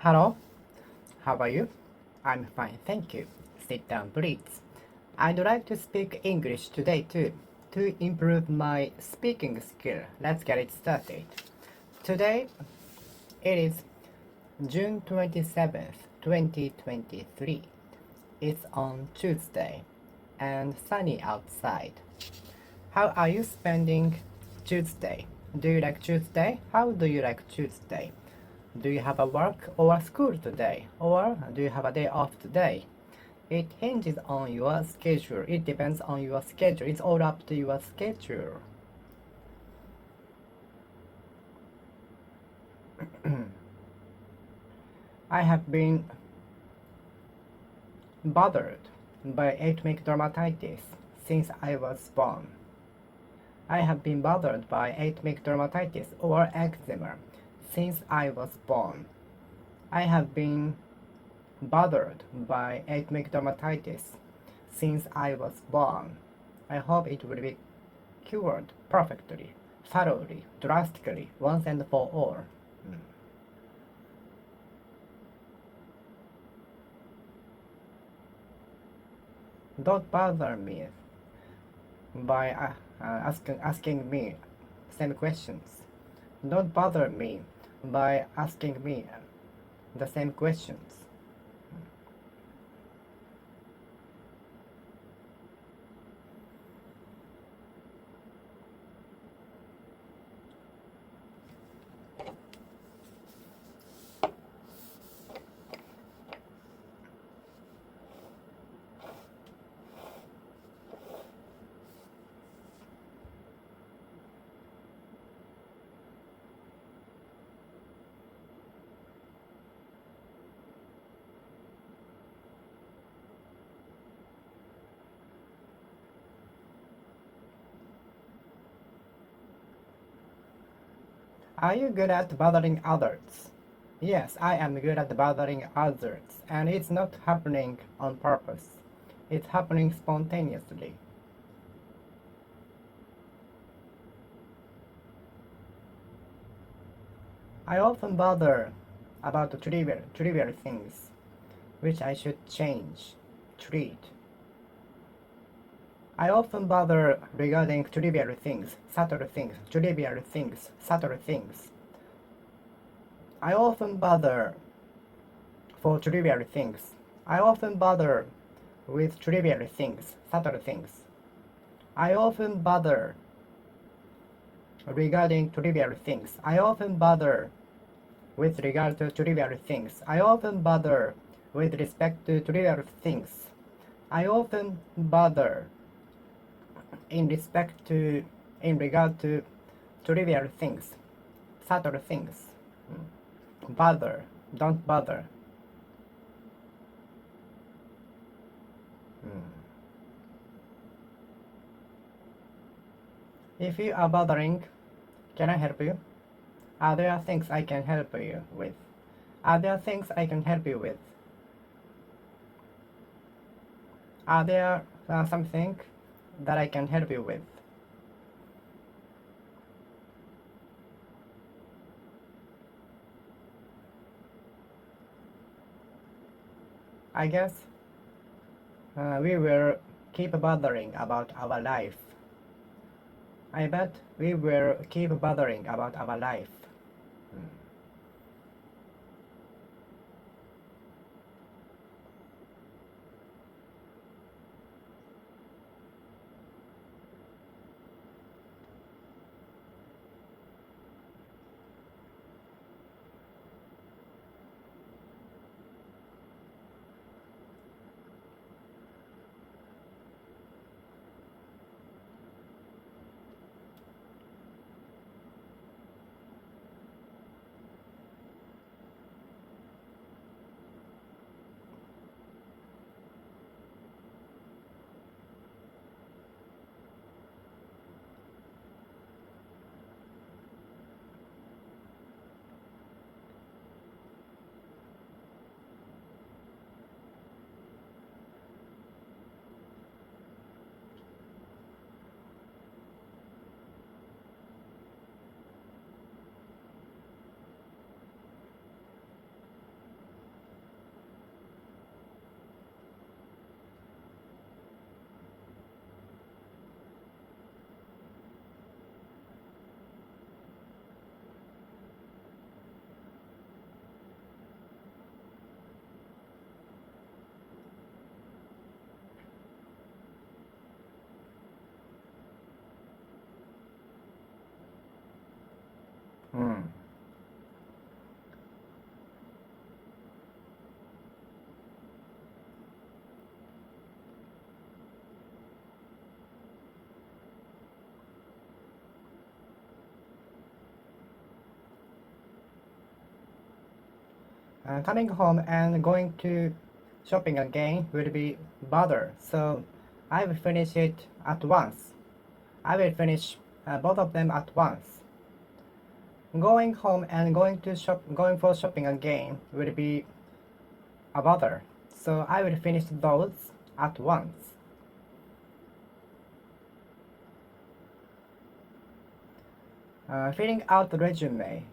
Hello, how are you? I'm fine, thank you. Sit down, please. I'd like to speak English today too, to improve my speaking skill. Let's get it started. Today, it is June 27th, 2023. It's on Tuesday and sunny outside. How are you spending Tuesday? Do you like Tuesday? How do you like Tuesday? Do you have a work or school today? Or do you have a day off today? It hinges on your schedule. It depends on your schedule. It's all up to your schedule. I have been bothered by atopic dermatitis since I was born. I have been bothered by atopic dermatitis or eczema since I was born. I have been bothered by atopic dermatitis since I was born. I hope it will be cured perfectly, thoroughly, drastically, once and for all. Don't bother me by asking me same questions. Don't bother me by asking me the same questions. Are you good at bothering others? Yes, I am good at bothering others, and it's not happening on purpose. It's happening spontaneously. I often bother about trivial things, which I should change, treat. I often bother regarding trivial things, subtle things, trivial things, subtle things. I often bother for trivial things. I often bother with trivial things, subtle things. I often bother regarding trivial things. I often bother with regard to trivial things. I often bother with respect to trivial things. I often bother in regard to trivial things, subtle things. Bother, don't bother. If you are bothering, can I help you? Are there things I can help you with? Are there things I can help you with? Are there something that I can help you with? I guess we will keep bothering about our life. I bet we will keep bothering about our life. Coming home and going to shopping again will be bother, so I will finish it at once. I will finish both of them at once. Going home and going for shopping again will be a bother, so I will finish those at once. Filling out the resume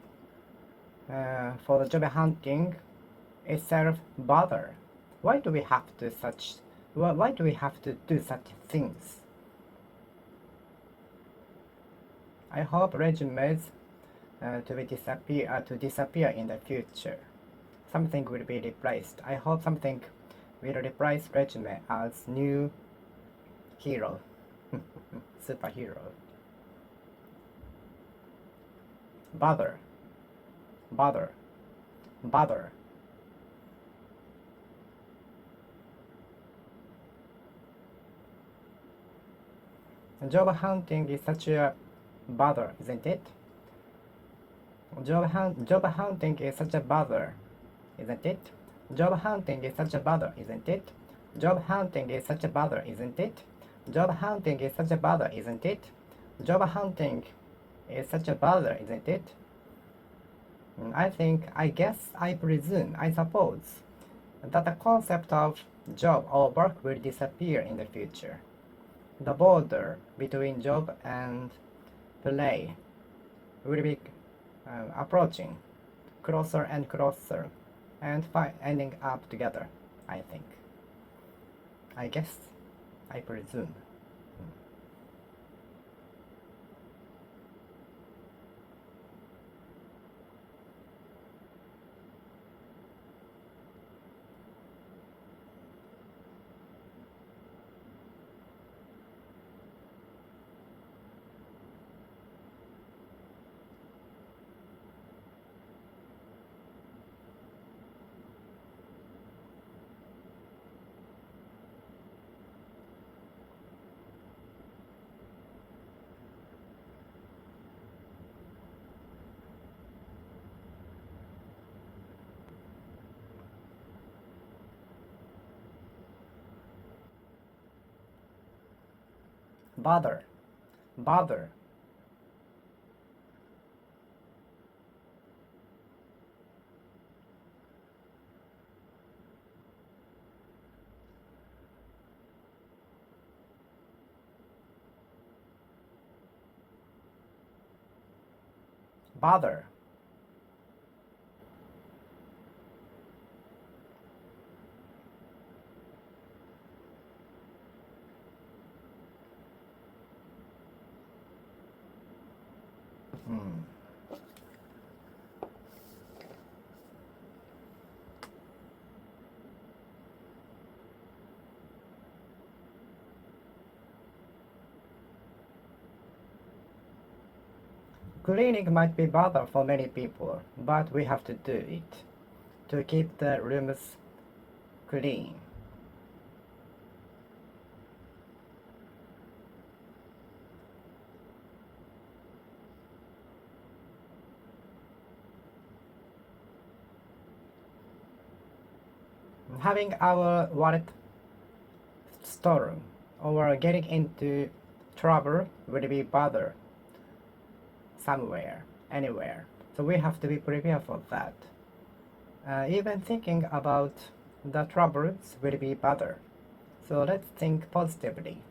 for the job hunting itself bother. Why do we have to do such things? I hope resumes to disappear in the future. Something will be replaced. I hope something will replace resume as new hero, superhero. Bother, bother, bother. Job hunting is such a bother, isn't it? Job hunting is such a bother, isn't it? Job hunting is such a bother, isn't it? Job hunting is such a bother, isn't it? Job hunting is such a bother, isn't it? Job hunting is such a bother, isn't it? I guess, I presume, I suppose that the concept of job or work will disappear in the future. The border between job and play will be approaching closer and closer and ending up together, I think. I guess, I presume. Bother, bother. Bother. Cleaning might be bother for many people, but we have to do it to keep the rooms clean. Having our wallet stolen or getting into trouble will be bother somewhere, anywhere. So we have to be prepared for that. Even thinking about the troubles will be bother. So let's think positively.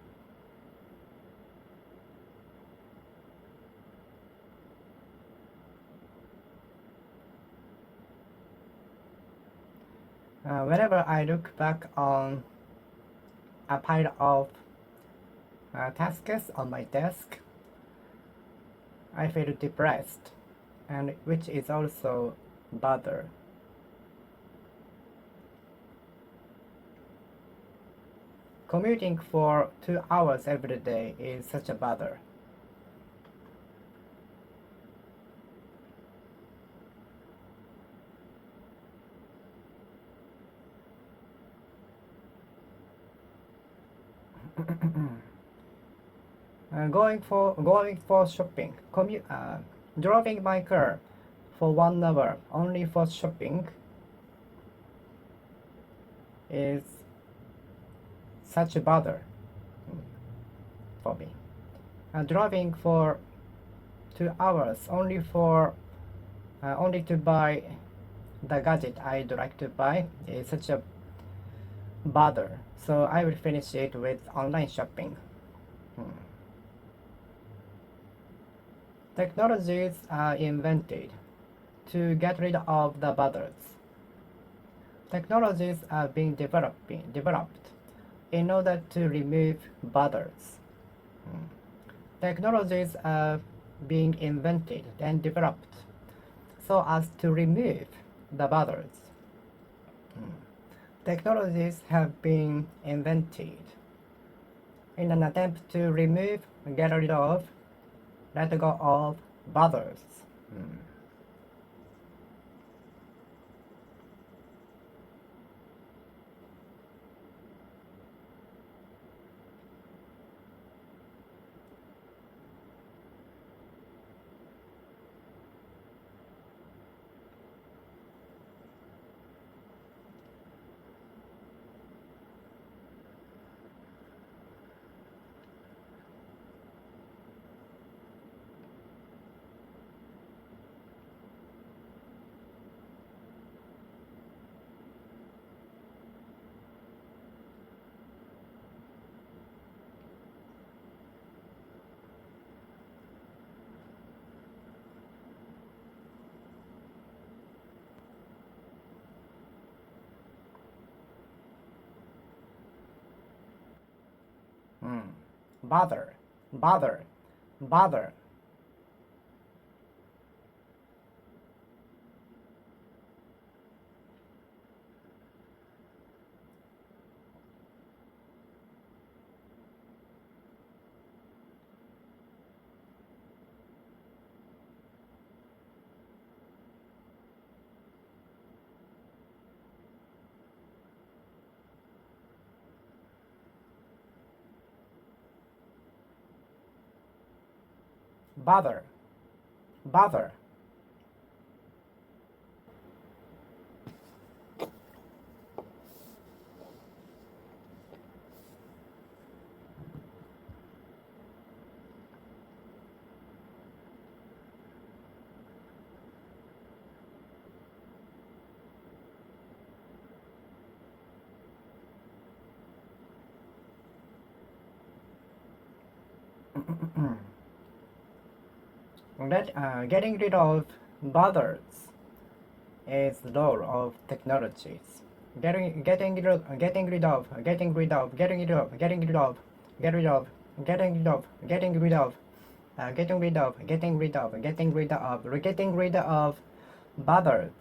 Whenever I look back on a pile of tasks on my desk, I feel depressed, and which is also bother. Commuting for 2 hours every day is such a bother. Going for shopping, driving my car for 1 hour only for shopping is such a bother for me. Driving for 2 hours only to buy the gadget I'd like to buy is such a bother. So I will finish it with online shopping. Technologies are invented to get rid of the bothers. Technologies are being developed in order to remove bothers. Technologies are being invented and developed so as to remove the bothers. Technologies have been invented in an attempt to remove, get rid of, let go of bothers. Bother, bother, bother. Bother, bother. Getting rid of bothers is the role of technologies. Getting rid of, getting rid of, getting rid of, getting rid of, getting rid of, get rid of, getting rid of, getting rid of, getting rid of, getting rid of, getting rid of, getting rid of bothers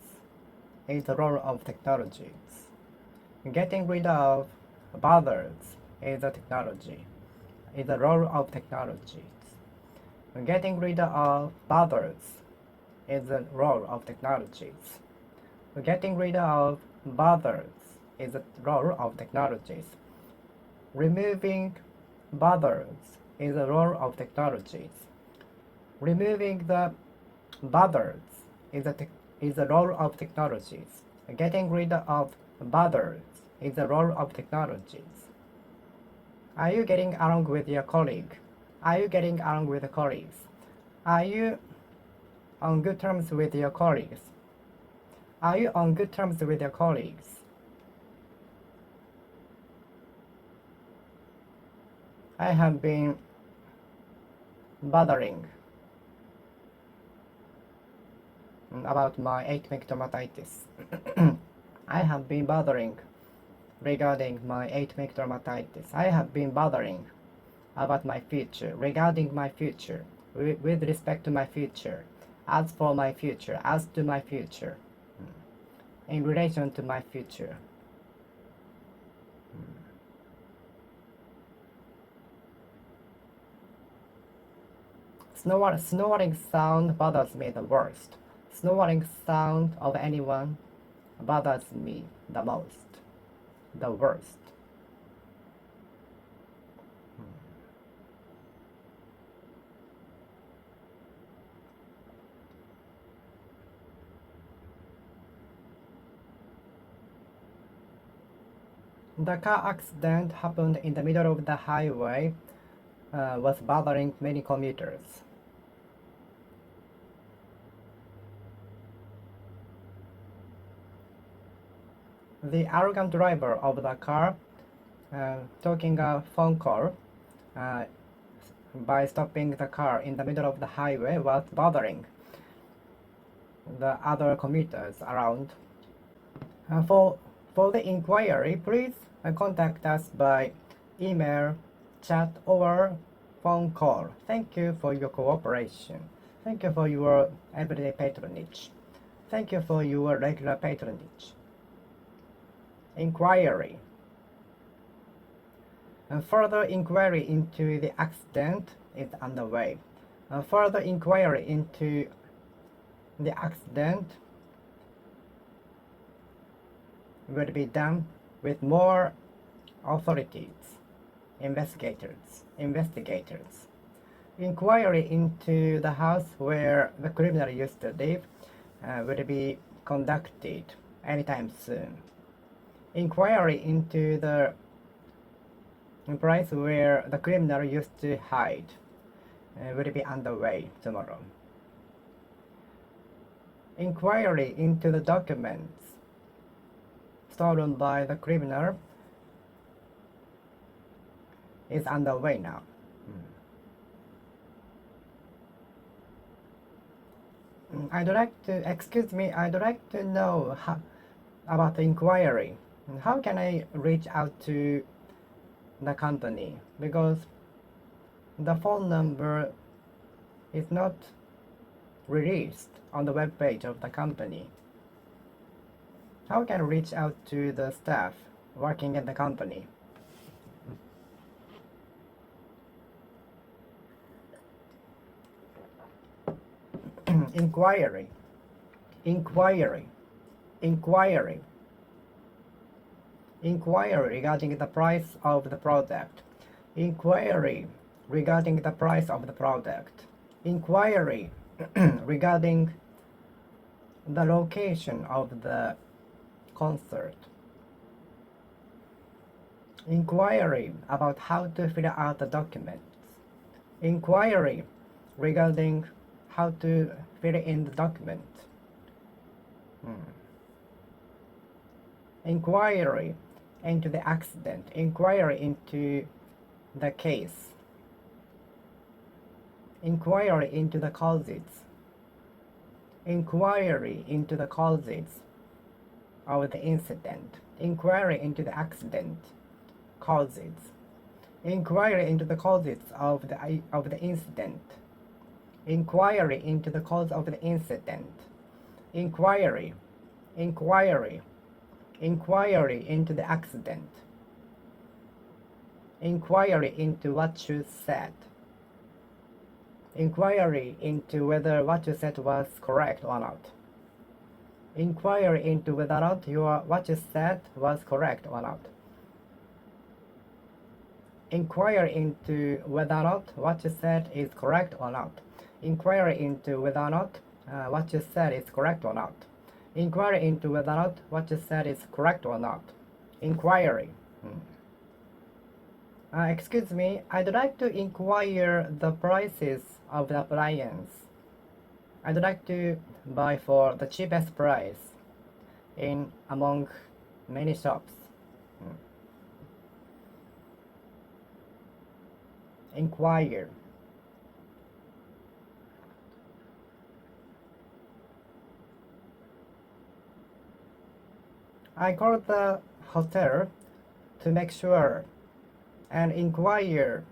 is the role of technologies. Getting rid of bothers is a technology. Is the role of technologies. Getting rid of bothers is the role of technologies. Getting rid of bothers is the role of technologies. Removing bothers is the role of technologies. Removing the bothers is the role of technologies. Getting rid of bothers is the role of technologies. Are you getting along with your colleague? Are you getting along with the colleagues? Are you on good terms with your colleagues? Are you on good terms with your colleagues? I have been bothering about my atomic dermatitis. I have been bothering regarding my atomic dermatitis. I have been bothering about my future, regarding my future, with respect to my future, as for my future, as to my future, in relation to my future. Snoring sound bothers me the worst. Snoring sound of anyone bothers me the most, the worst. The car accident happened in the middle of the highway, was bothering many commuters. The arrogant driver of the car taking a phone call by stopping the car in the middle of the highway was bothering the other commuters around. For the inquiry, please contact us by email, chat, or phone call. Thank you for your cooperation. Thank you for your everyday patronage. Thank you for your regular patronage. Inquiry. Further inquiry into the accident is underway. Further inquiry into the accident will be done with more authorities, investigators. Inquiry into the house where the criminal used to live will be conducted anytime soon. Inquiry into the place where the criminal used to hide will be underway tomorrow. Inquiry into the documents stolen by the criminal is underway now. I'd like to know about the inquiry. How can I reach out to the company? Because the phone number is not released on the web page of the company. How can I reach out to the staff working at the company? Inquiry regarding the price of the product. Inquiry regarding the price of the product. Inquiry regarding the location of the concert. Inquiry about how to fill out the documents. Inquiry regarding how to fill in the document. Inquiry into the accident. Inquiry into the case. Inquiry into the causes. Inquiry into the causes of the incident. Inquiry into the accident causes. Inquiry into the causes of the incident. Inquiry into the cause of the incident. Inquiry into the accident. Inquiry into what you said. Inquiry into whether what you said was correct or not. Inquiry into whether or not what you said was correct or not. Inquiry into whether or not what you said is correct or not. Inquiry into whether or not what you said is correct or not. Inquiry into whether or not what you said is correct or not. Inquiry. Excuse me, I'd like to inquire the prices of the appliance. I'd like to buy for the cheapest price in among many shops. Inquire. I called the hotel to make sure and inquire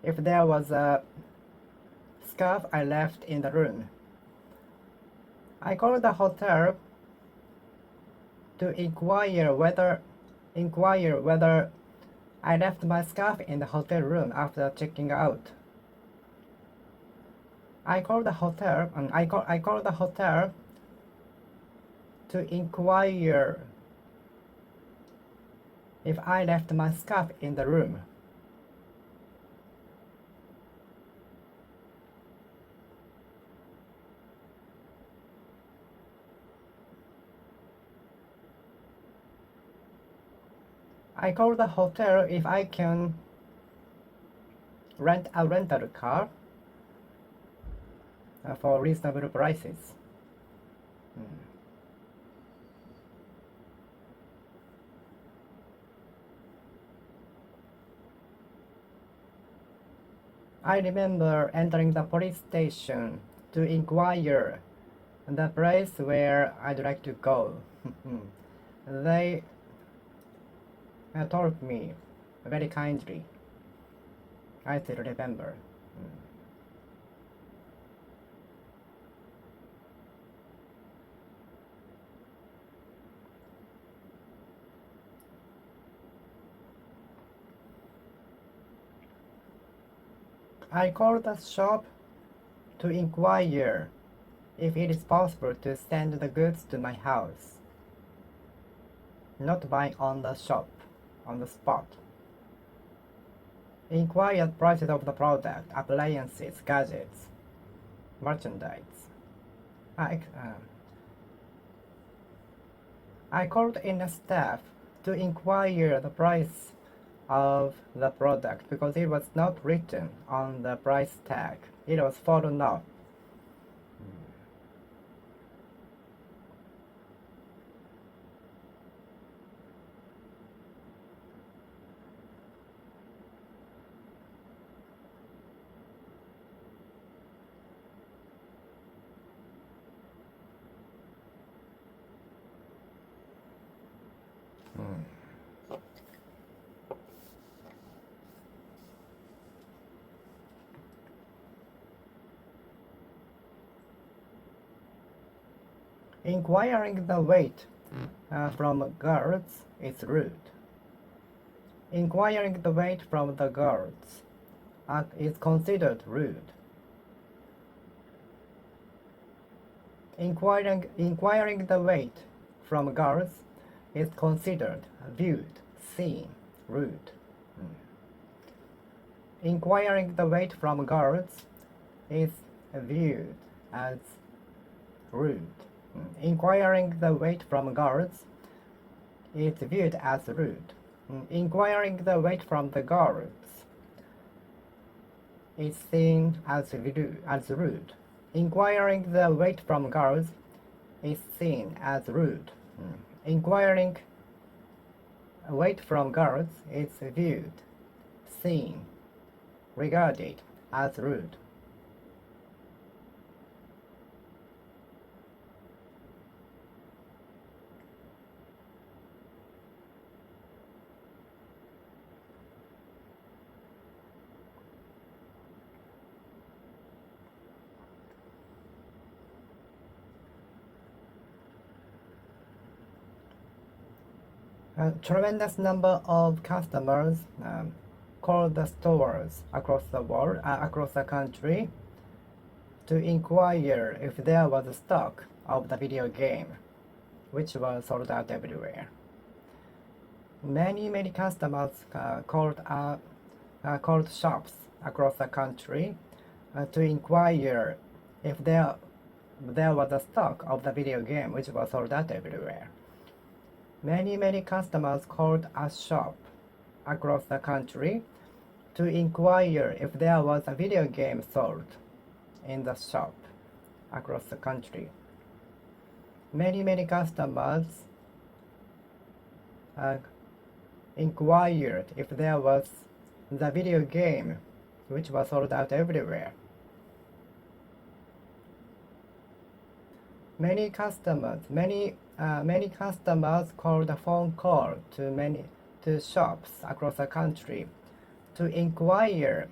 if there was a scarf I left in the room. I called the hotel to inquire whether I left my scarf in the hotel room after checking out. I called the hotel to inquire if I left my scarf in the room. I call the hotel if I can rent a rental car for reasonable prices. I remember entering the police station to inquire the place where I'd like to go. They told me very kindly. I still remember. I called the shop to inquire if it is possible to send the goods to my house. Not buying on the shop, on the spot. Inquired prices of the product, appliances, gadgets, merchandise. I called in the staff to inquire the price of the product because it was not written on the price tag. It was fallen off. Inquiring the weight from girls is rude. Inquiring the weight from the girls is considered rude. Inquiring the weight from girls is considered, viewed, seen, rude. Inquiring the weight from girls is viewed as rude. Inquiring the weight from girls is viewed as rude. Inquiring the weight from the girls is seen as rude. Inquiring the weight from girls is seen as rude. Inquiring weight from girls is viewed, seen, regarded as rude. A tremendous number of customers called the stores across the world, across the country, to inquire if there was a stock of the video game, which was sold out everywhere. Many customers called shops across the country to inquire if there was a stock of the video game, which was sold out everywhere. Many customers called a shop across the country to inquire if there was a video game sold in the shop across the country. Many customers inquired if there was the video game, which was sold out everywhere. Many customers called a phone call to shops across the country to inquire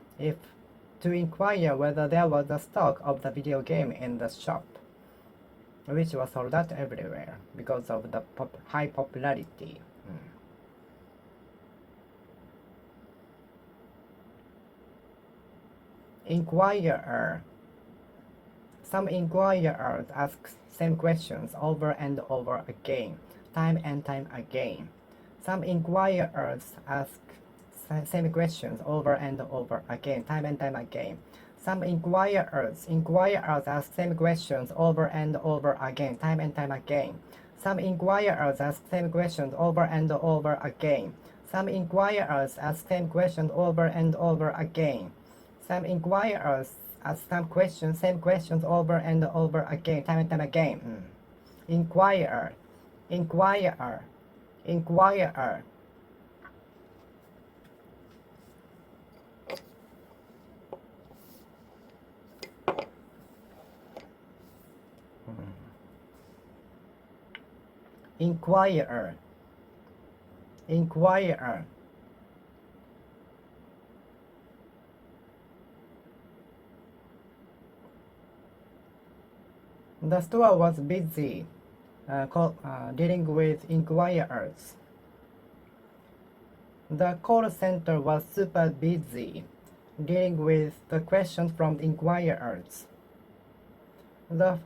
whether there was a stock of the video game in the shop, which was sold out everywhere because of the high popularity. Some inquirers ask same questions over and over again, time and time again. Some inquirers ask same questions over and over again, time and time again. Some inquirers ask same questions over and over again, time and time again. Some inquirers ask same questions over and over again. Some inquirers ask same question over and over again. Some inquirers ask same questions over and over again, time and time again. Inquirer, inquirer, inquirer. Inquirer, inquirer. The store was busy dealing with inquirers. The call center was super busy dealing with the questions from inquirers. The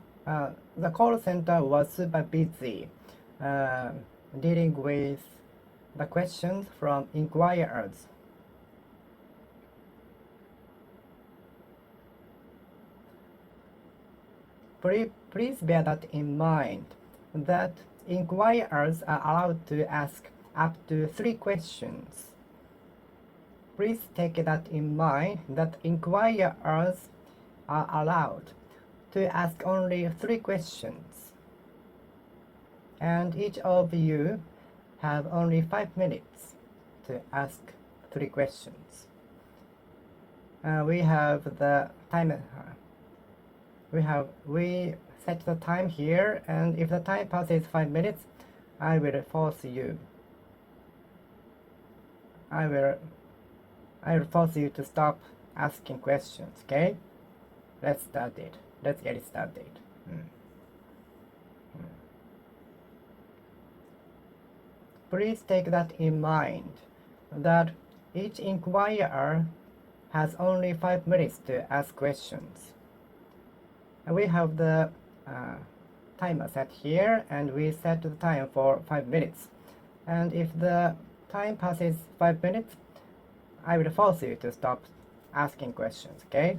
call center was super busy dealing with the questions from inquirers. Please bear that in mind, that inquirers are allowed to ask up to 3 questions. Please take that in mind, that inquirers are allowed to ask only 3 questions. And each of you have only 5 minutes to ask 3 questions. We have the time. We set the time here, and if the time passes 5 minutes, I will force you. I will force you to stop asking questions. Okay? Let's start it. Let's get it started. Please take that in mind, that each inquirer has only 5 minutes to ask questions. We have the timer set here, and we set the time for 5 minutes. And if the time passes 5 minutes, I will force you to stop asking questions, okay?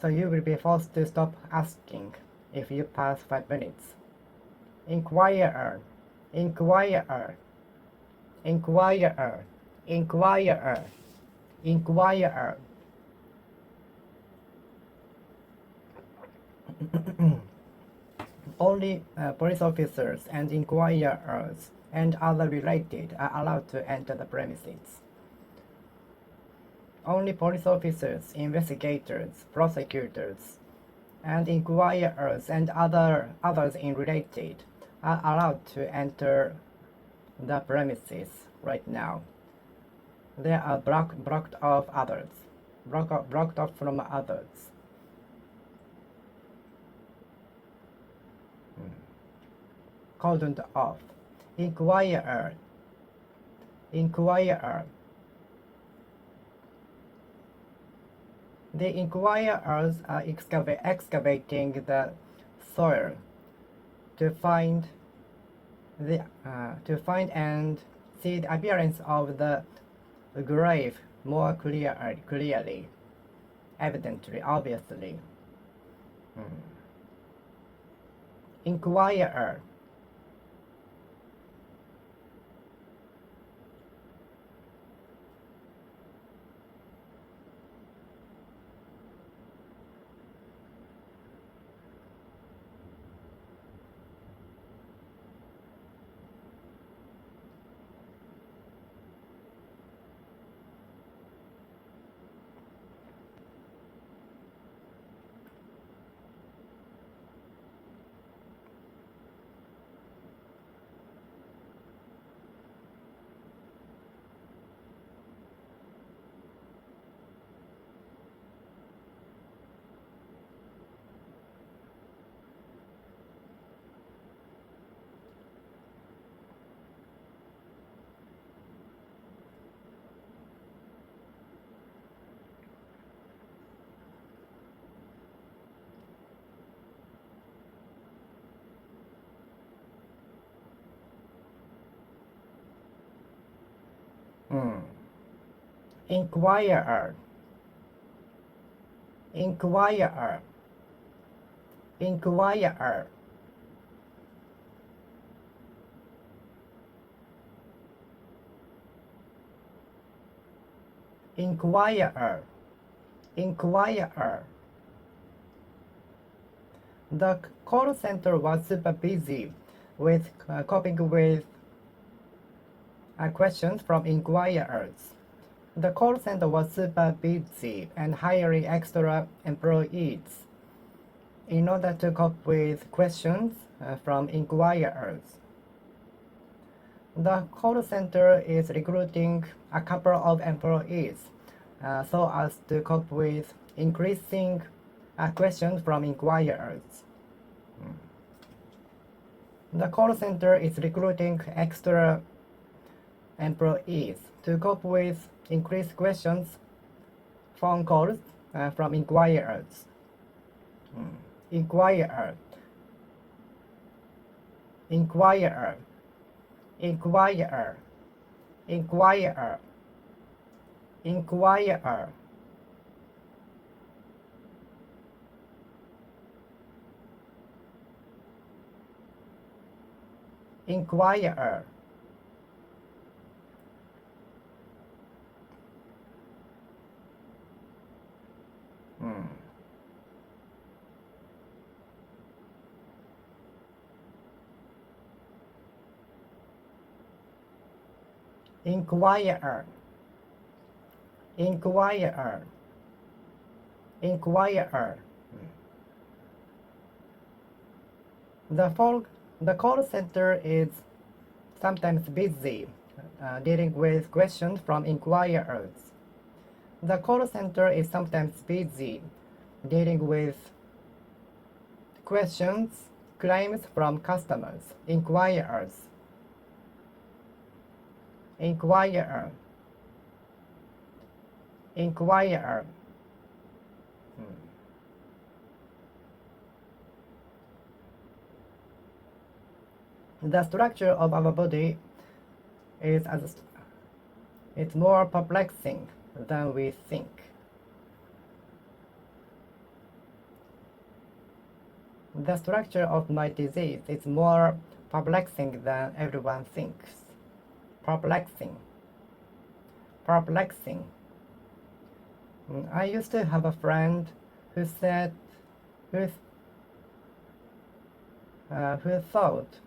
So you will be forced to stop asking if you pass 5 minutes. Inquirer, inquirer, inquirer, inquirer, inquirer. Only police officers and inquirers and other related are allowed to enter the premises. Only police officers, investigators, prosecutors, and inquirers and others in related are allowed to enter the premises right now. They are blocked off others, blocked off from others. Cordoned off. Inquirer, inquirer. The inquirers are excavating the soil to find and see the appearance of the grave more clearly, evidently, obviously. Inquirer. Inquirer, inquirer, inquirer. inquirer, inquirer. The call center was super busy with coping with questions from inquirers. The call center was super busy and hiring extra employees in order to cope with questions from inquirers. The call center is recruiting a couple of employees so as to cope with increasing questions from inquirers. The call center is recruiting extra employees to cope with increased questions, phone calls from inquirers. Inquirer, inquirer, inquirer, inquirer, inquirer. Inquirer. Inquirer, inquirer, inquirer. The call center is sometimes busy dealing with questions from inquirers. The call center is sometimes busy dealing with questions, claims from customers, inquirers. Inquirer, inquirer. The structure of our body it's more perplexing than we think. The structure of my disease is more perplexing than everyone thinks. Perplexing, perplexing. I used to have a friend who said, who thought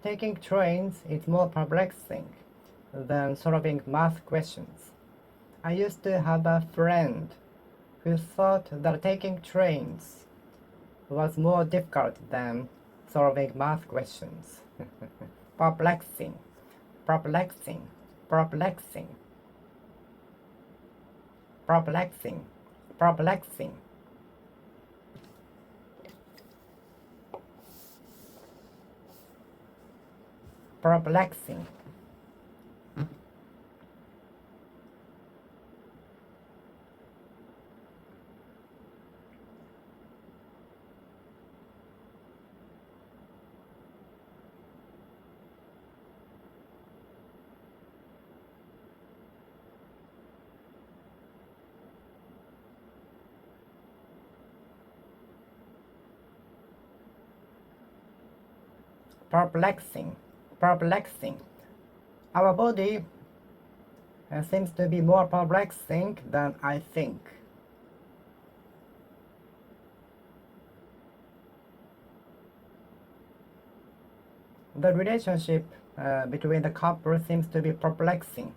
taking trains is more perplexing than solving math questions. I used to have a friend who thought that taking trains was more difficult than solving math questions. Perplexing, perplexing, perplexing, perplexing, perplexing. Perplexing. Perplexing, perplexing. Our body seems to be more perplexing than I think. The relationship between the couple seems to be perplexing.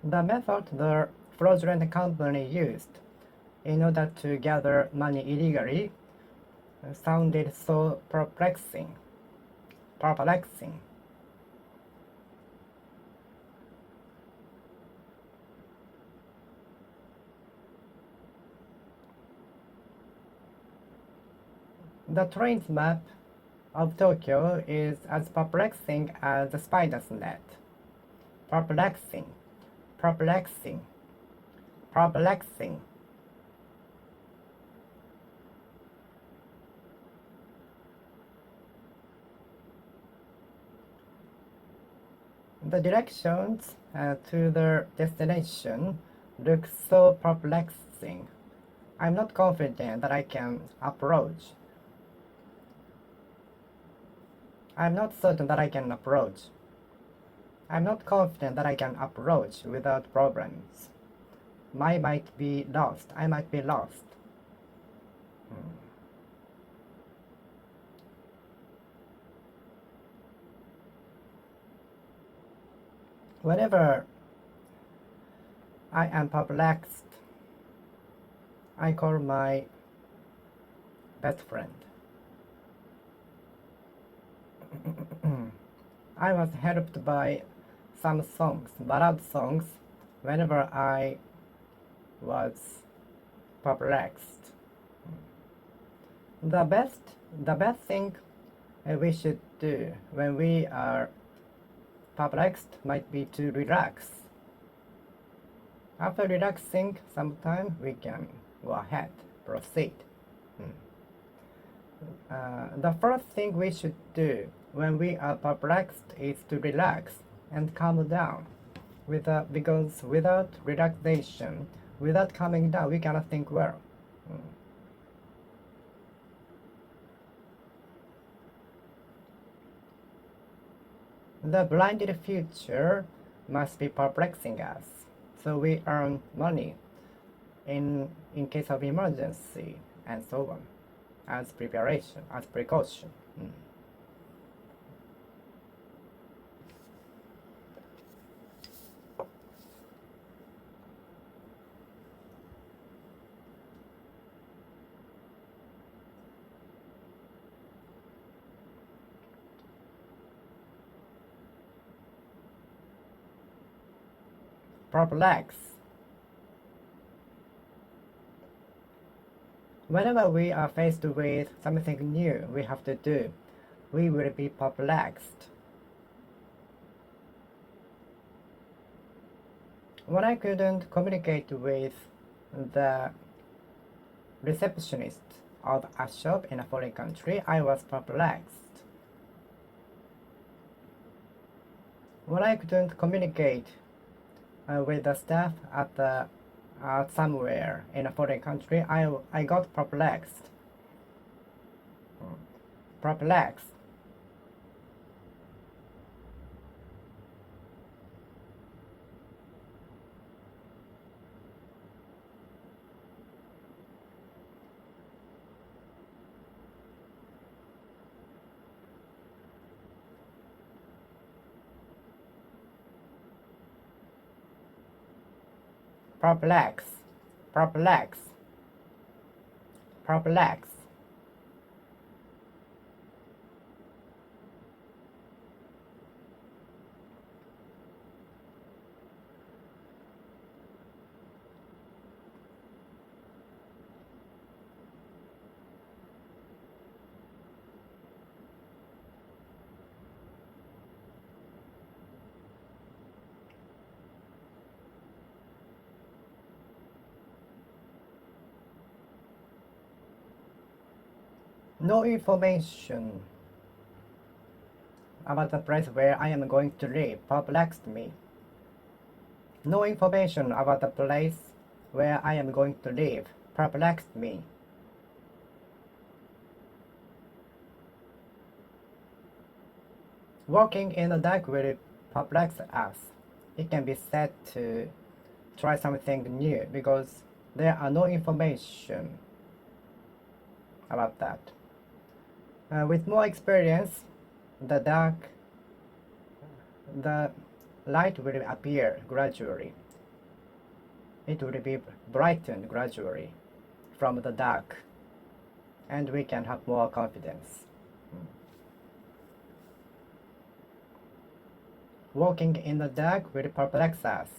The method the fraudulent company used in order to gather money illegally sounded so perplexing. Perplexing. The train's map of Tokyo is as perplexing as the spider's net. Perplexing, perplexing, perplexing. The directions to the destination look so perplexing. I'm not confident that I can approach. I'm not certain that I can approach. I'm not confident that I can approach without problems. I might be lost. I might be lost. Whenever I am perplexed, I call my best friend. I was helped by some songs, ballad songs, whenever I was perplexed. The best thing we should do when we are perplexed might be to relax. After relaxing sometime, we can go ahead, proceed. The first thing we should do when we are perplexed is to relax and calm down. Because without relaxation, without calming down, we cannot think well. The blinded future must be perplexing us, so we earn money in case of emergency and so on, as preparation, as precaution. Perplex. Whenever we are faced with something new we have to do, we will be perplexed. When I couldn't communicate with the receptionist of a shop in a foreign country, I was perplexed. When I couldn't communicate with the staff at somewhere in a foreign country, I got perplexed. Perplexed. Perplex. Perplex. Perplex. No information about the place where I am going to live perplexed me. No information about the place where I am going to live perplexed me. Walking in the dark will perplex us. It can be said to try something new because there are no information about that. With more experience, the light will appear gradually. It will be brightened gradually from the dark, and we can have more confidence. Walking in the dark will perplex us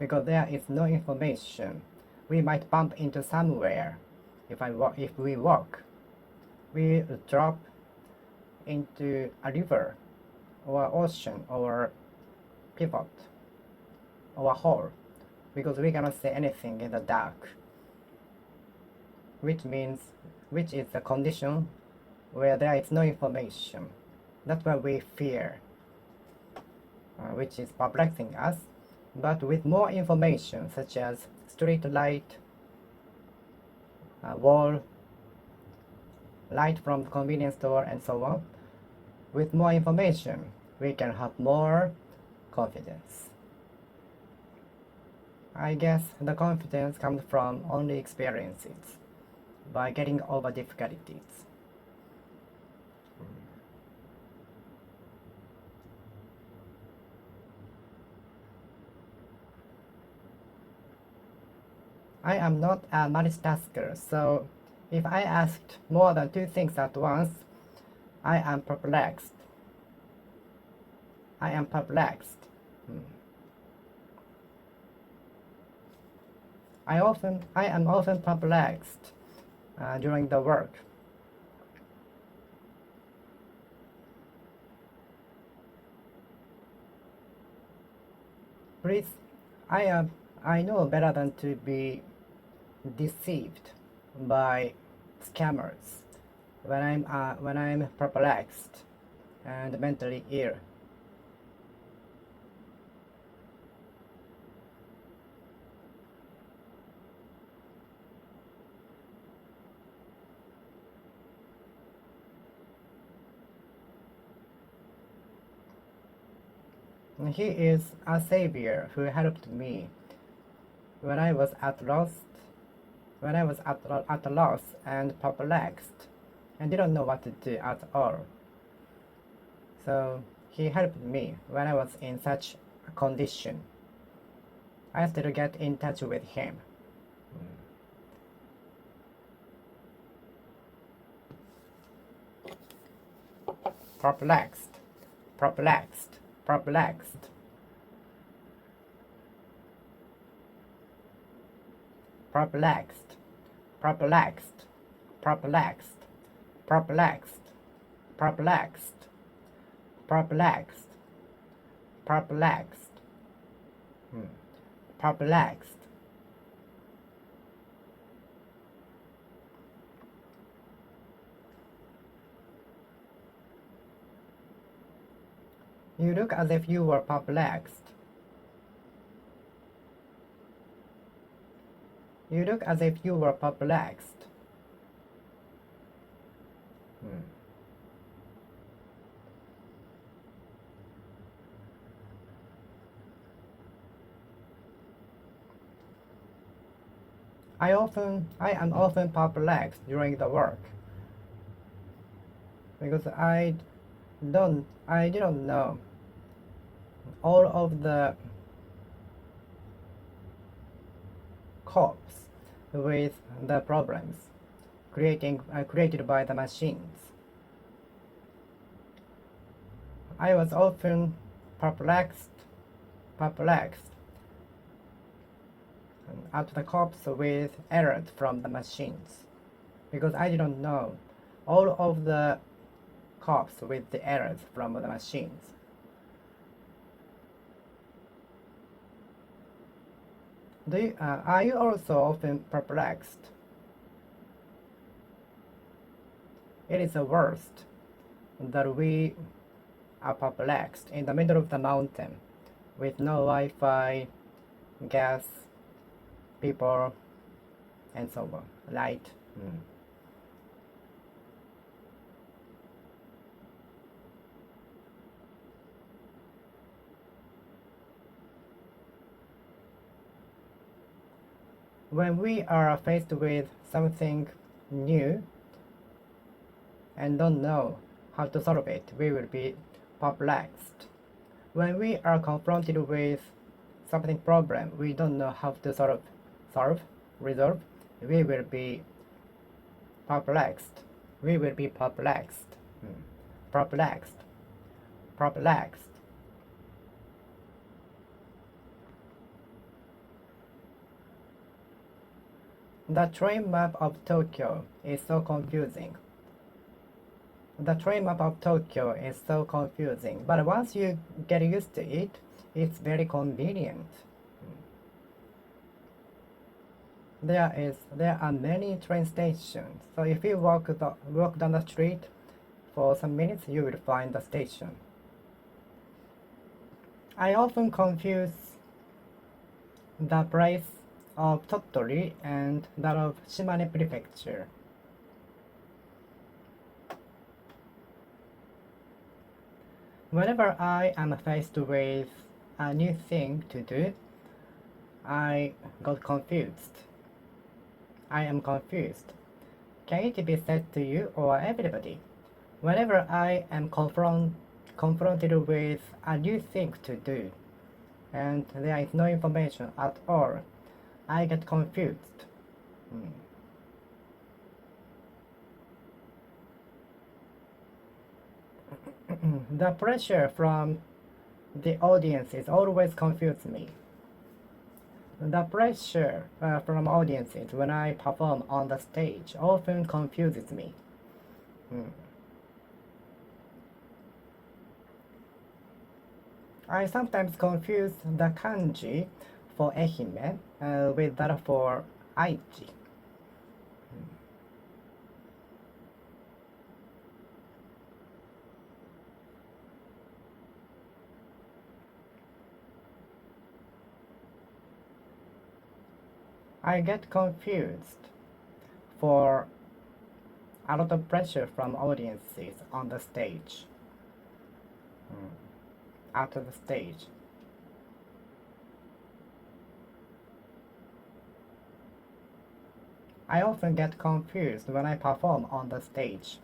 because there is no information. We might bump into somewhere. If we walk, we drop into a river or ocean or pivot or a hole because we cannot see anything in the dark, which is a condition where there is no information. That's why we fear, which is perplexing us. But with more information, such as street light, wall, light from the convenience store, and so on. With more information, we can have more confidence. I guess the confidence comes from only experiences, by getting over difficulties. I am not a multitasker, so if I asked more than two things at once, I am perplexed. I am perplexed. I am often perplexed during the work. Please, I know better than to be deceived by scammers when I'm perplexed and mentally ill. He is a savior who helped me when I was at loss and perplexed and didn't know what to do at all. So he helped me when I was in such a condition. I still get in touch with him. Perplexed, perplexed, perplexed. Perplexed, perplexed, perplexed, perplexed, perplexed, perplexed, perplexed, perplexed. You look as if you were perplexed. You look as if you were perplexed. I am often perplexed during the work because I didn't know all of the copes with the problems created by the machines. I was often perplexed at the copes with errors from the machines because I didn't know all of the copes with the errors from the machines. Are you also often perplexed? It is the worst that we are perplexed in the middle of the mountain with no Wi-Fi, gas, people, and so on, light. When we are faced with something new and don't know how to solve it, we will be perplexed. When we are confronted with something problem we don't know how to resolve, we will be perplexed. We will be perplexed. Perplexed. Perplexed. The train map of Tokyo is so confusing. The train map of Tokyo is so confusing, but once you get used to it, it's very convenient. There are many train stations, so if you walk down the street for some minutes, you will find the station. I often confuse the place of Tottori and that of Shimane Prefecture. Whenever I am faced with a new thing to do, I got confused. I am confused. Can it be said to you or everybody? Whenever I am confronted with a new thing to do, and there is no information at all, I get confused. The pressure from the audiences always confuses me. The pressure from audiences when I perform on the stage often confuses me. I sometimes confuse the kanji for Ehime with that for Aichi. I get confused for a lot of pressure from audiences on the stage. At the stage. I often get confused when I perform on the stage.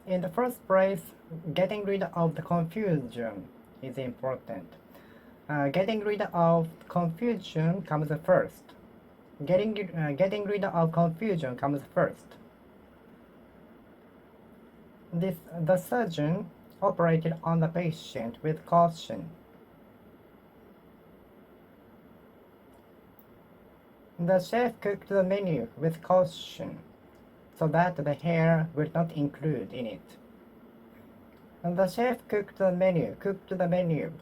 In the first place, getting rid of the confusion is important. Getting rid of confusion comes first. Getting rid of confusion comes first. The surgeon operated on the patient with caution. The chef cooked the menu with caution, so that the hair will not include in it. And the chef cooked the menu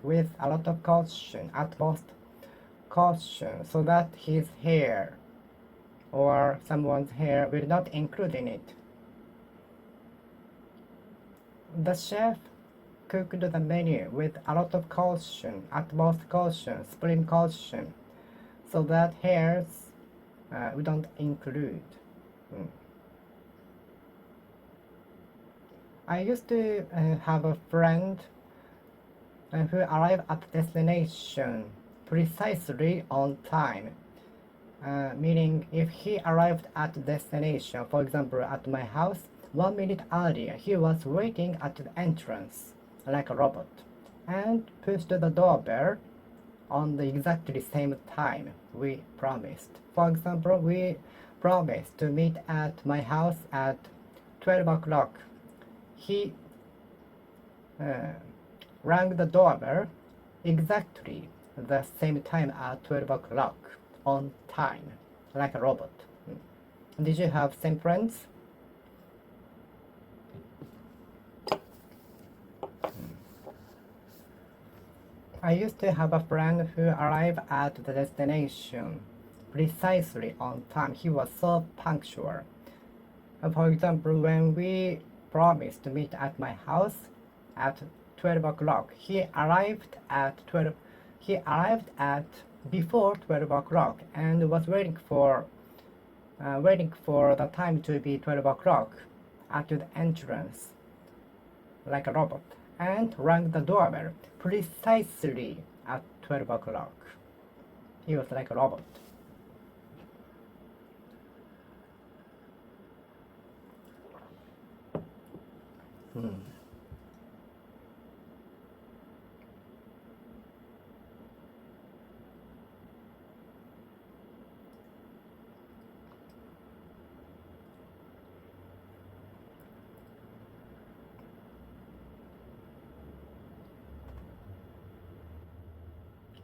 with a lot of caution, utmost caution, so that his hair or someone's hair will not include in it. The chef cooked the menu with a lot of caution, utmost caution, supreme caution, so that hairs we don't include. I used to have a friend who arrived at destination precisely on time. Meaning if he arrived at destination, for example at my house, 1 minute earlier, he was waiting at the entrance like a robot and pushed the doorbell on the exactly same time we promised. For example, we promised to meet at my house at 12 o'clock. He rang the doorbell exactly the same time at 12 o'clock on time, like a robot. Did you have same friends? I used to have a friend who arrived at the destination precisely on time. He was so punctual. For example, when we promised to meet at my house at 12 o'clock, he arrived at before 12 o'clock and was waiting for the time to be 12 o'clock at the entrance like a robot and rang the doorbell precisely at 12 o'clock. He was like a robot.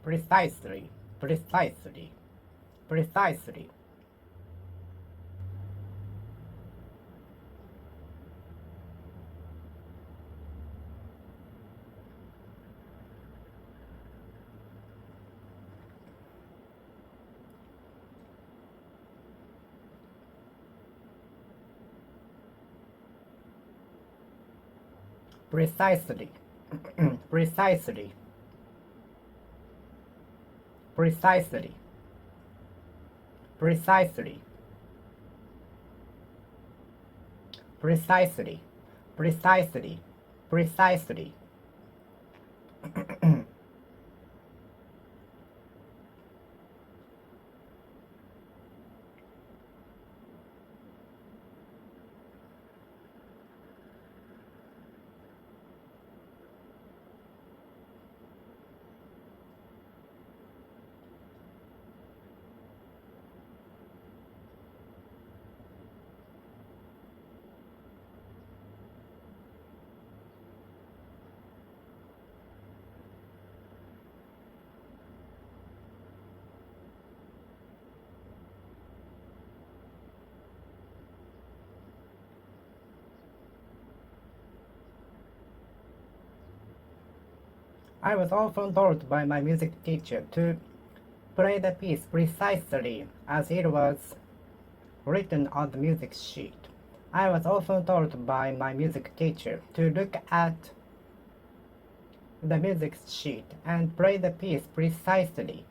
Precisely. precisely, precisely, precisely, precisely, precisely, precisely, precisely. I was often told by my music teacher to play the piece precisely as it was written on the music sheet. I was often told by my music teacher to look at the music sheet and play the piece precisely.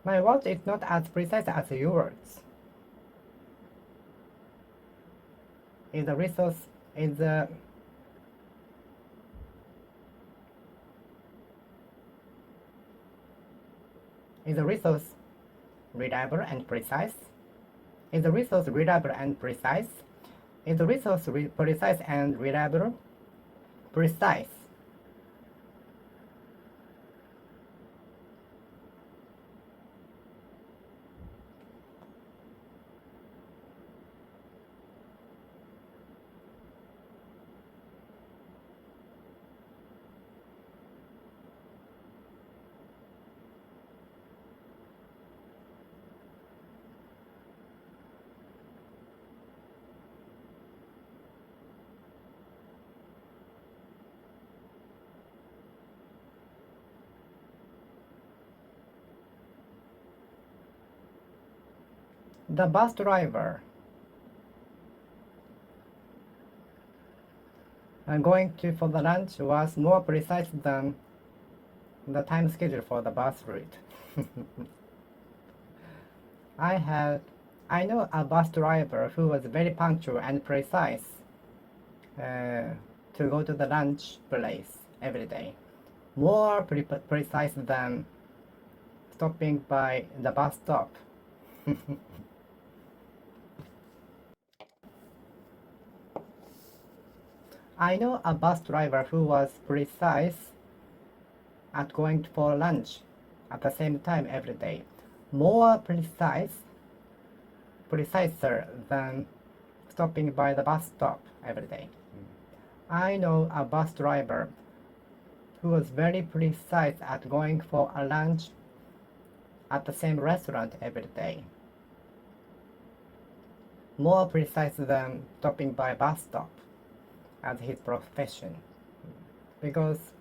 My words is not as precise as yours. Is the resource is the Is the resource reliable and precise? Is the resource reliable and precise? Is the resource precise and reliable? Precise. The bus driver going to for the lunch was more precise than the time schedule for the bus route. I know a bus driver who was very punctual and precise to go to the lunch place every day. More precise than stopping by the bus stop. I know a bus driver who was precise at going for lunch at the same time every day. More preciser than stopping by the bus stop every day. I know a bus driver who was very precise at going for a lunch at the same restaurant every day. More precise than stopping by bus stop as his profession. Because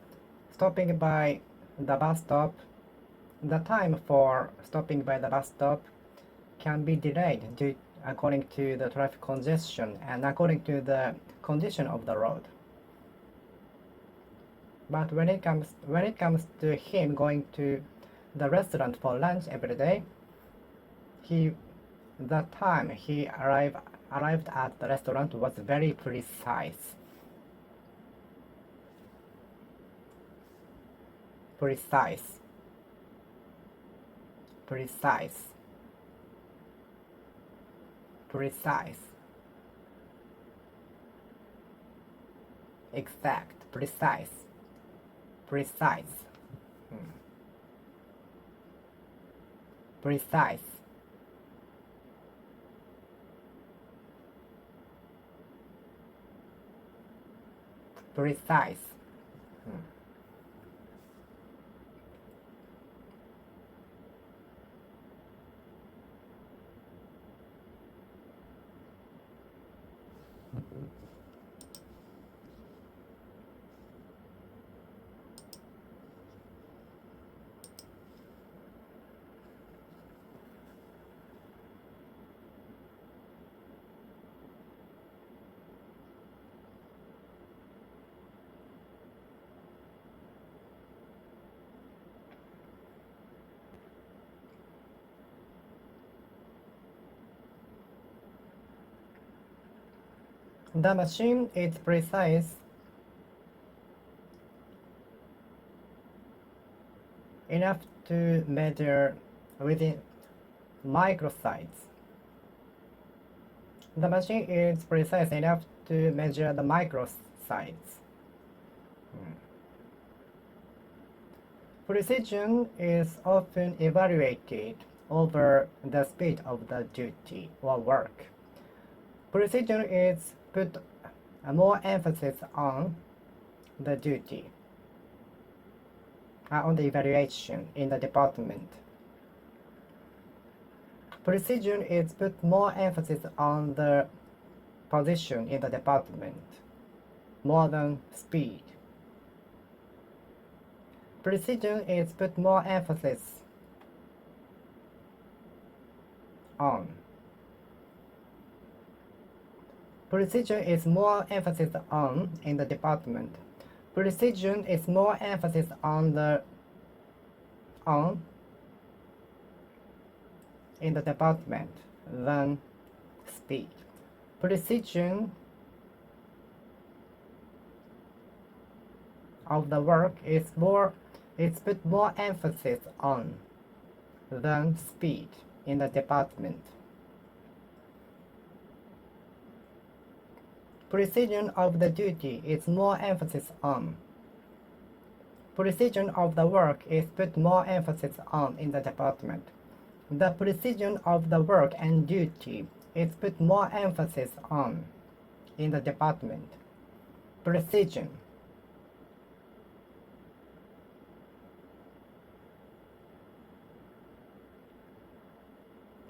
stopping by the bus stop, the time for stopping by the bus stop can be delayed according to the traffic congestion and according to the condition of the road. But when it comes to him going to the restaurant for lunch every day, the time he arrived at the restaurant was very precise. Precise. Precise. Precise. Exact. Precise. Precise. Precise. Precise. The machine is precise enough to measure within microsize. The machine is precise enough to measure the microsize. Precision is often evaluated over the speed of the duty or work. Precision is put more emphasis on the duty, on the evaluation in the department. Precision is put more emphasis on the position in the department, more than speed. Precision is put more emphasis on. Precision is more emphasis on in the department. Precision is more emphasis on in the department than speed. Precision of the work is put more emphasis on than speed in the department. Precision of the duty is more emphasis on. Precision of the work is put more emphasis on in the department. The precision of the work and duty is put more emphasis on in the department. Precision.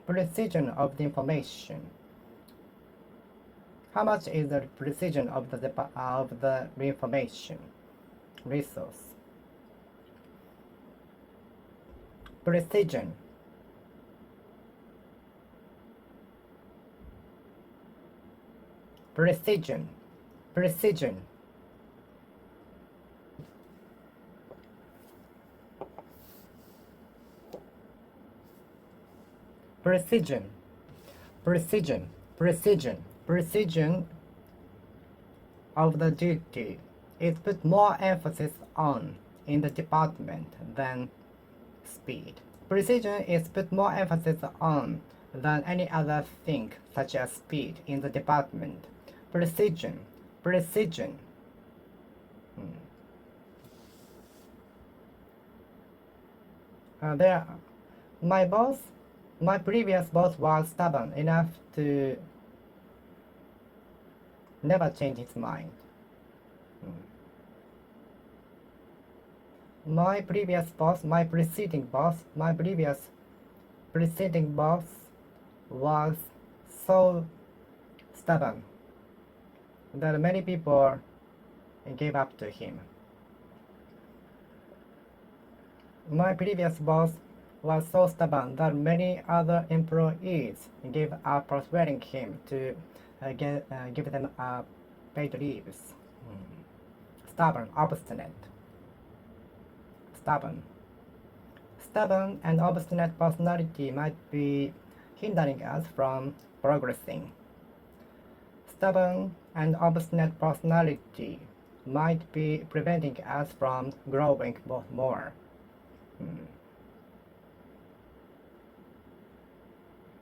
Precision of the information. How much is the precision of the information resource? Precision. Precision. Precision. Precision. Precision. Precision. Precision of the duty is put more emphasis on in the department than speed. Precision is put more emphasis on than any other thing such as speed in the department. Precision. Precision. My previous boss was stubborn enough to never change his mind. My preceding boss was so stubborn that many people gave up to him. My previous boss was so stubborn that many other employees gave up persuading him to give them paid leaves. Stubborn, obstinate. Stubborn and obstinate personality might be hindering us from progressing. Stubborn and obstinate personality might be preventing us from growing more.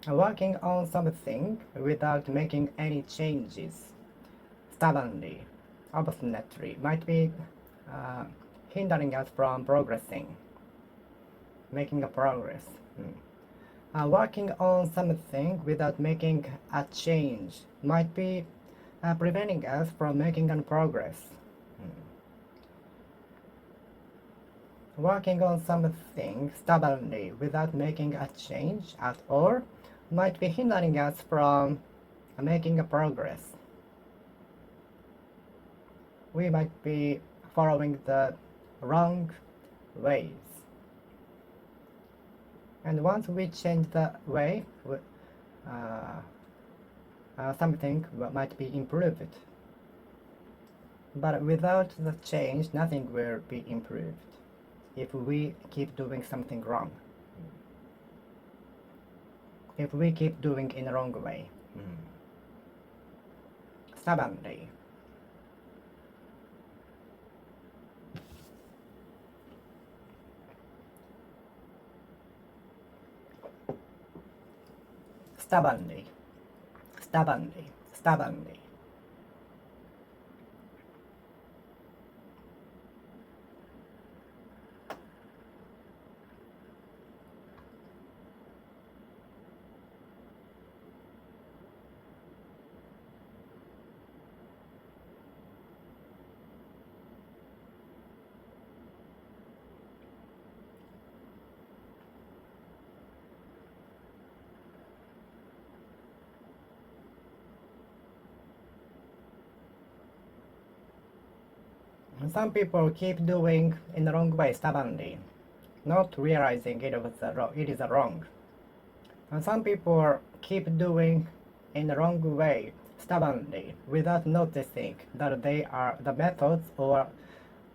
Working on something without making any changes stubbornly, obstinately might be hindering us from progressing, making a progress. Working on something without making a change might be preventing us from making a progress. Working on something stubbornly without making a change at all might be hindering us from making a progress. We might be following the wrong ways. And once we change the way, something might be improved. But without the change, nothing will be improved if we keep doing something wrong. If we keep doing in the wrong way. stubbornly, stubbornly, stubbornly, stubbornly. Some people keep doing in the wrong way stubbornly, not realizing it is wrong. And some people keep doing in the wrong way stubbornly without noticing that the methods or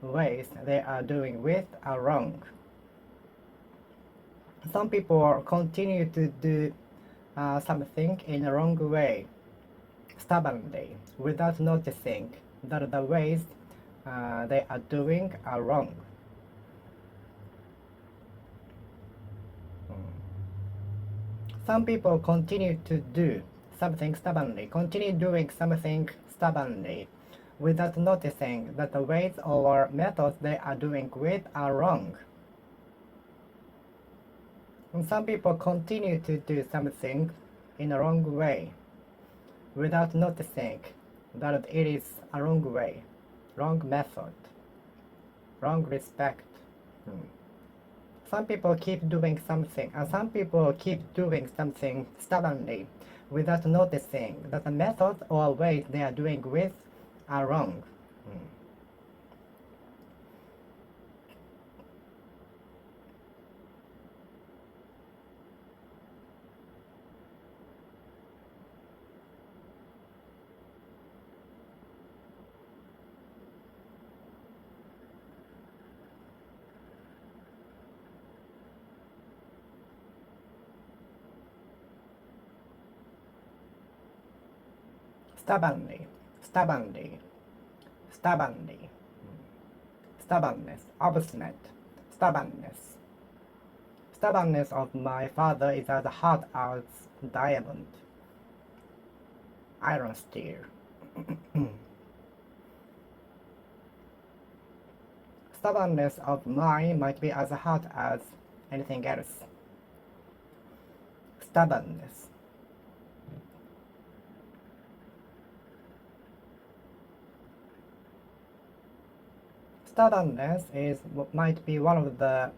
ways they are doing with are wrong. Some people continue to do something in the wrong way stubbornly without noticing that the ways they are doing are wrong. Some people continue to do something stubbornly, continue doing something stubbornly without noticing that the ways or methods they are doing with are wrong. And some people continue to do something in a wrong way without noticing that it is a wrong way, wrong method, wrong respect. Some people keep doing something, and some people keep doing something stubbornly without noticing that the methods or ways they are doing with are wrong. Stubbornly, stubbornly, stubbornly, stubbornness, obstinate, stubbornness. Stubbornness of my father is as hard as diamond, iron steel. Stubbornness of mine might be as hard as anything else. Stubbornness. Stubbornness might be one of the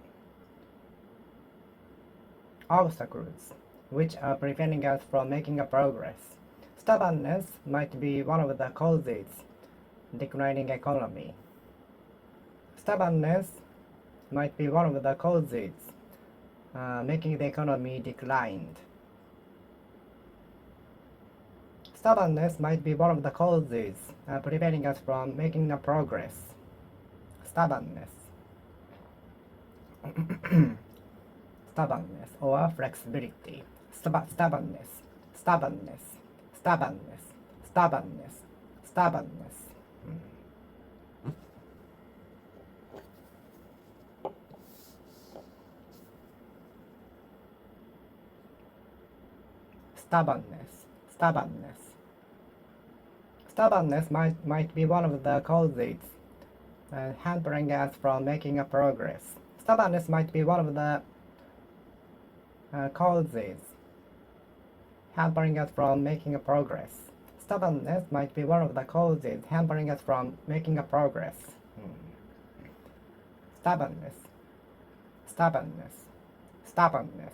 obstacles which are preventing us from making a progress. Stubbornness might be one of the causes declining economy. Stubbornness might be one of the causes making the economy declined. Stubbornness might be one of the causes preventing us from making a progress. Stubbornness. Stubbornness or flexibility. Stubbornness. Stubbornness. Stubbornness. Stubbornness. Stubbornness. Stubbornness. Stubbornness. Stubbornness might be one of the causes hampering us from making a progress. Stubbornness might be one of the causes hampering us from making a progress. Stubbornness might be one of the causes hampering us from making a progress. Stubbornness. Stubbornness. Stubbornness.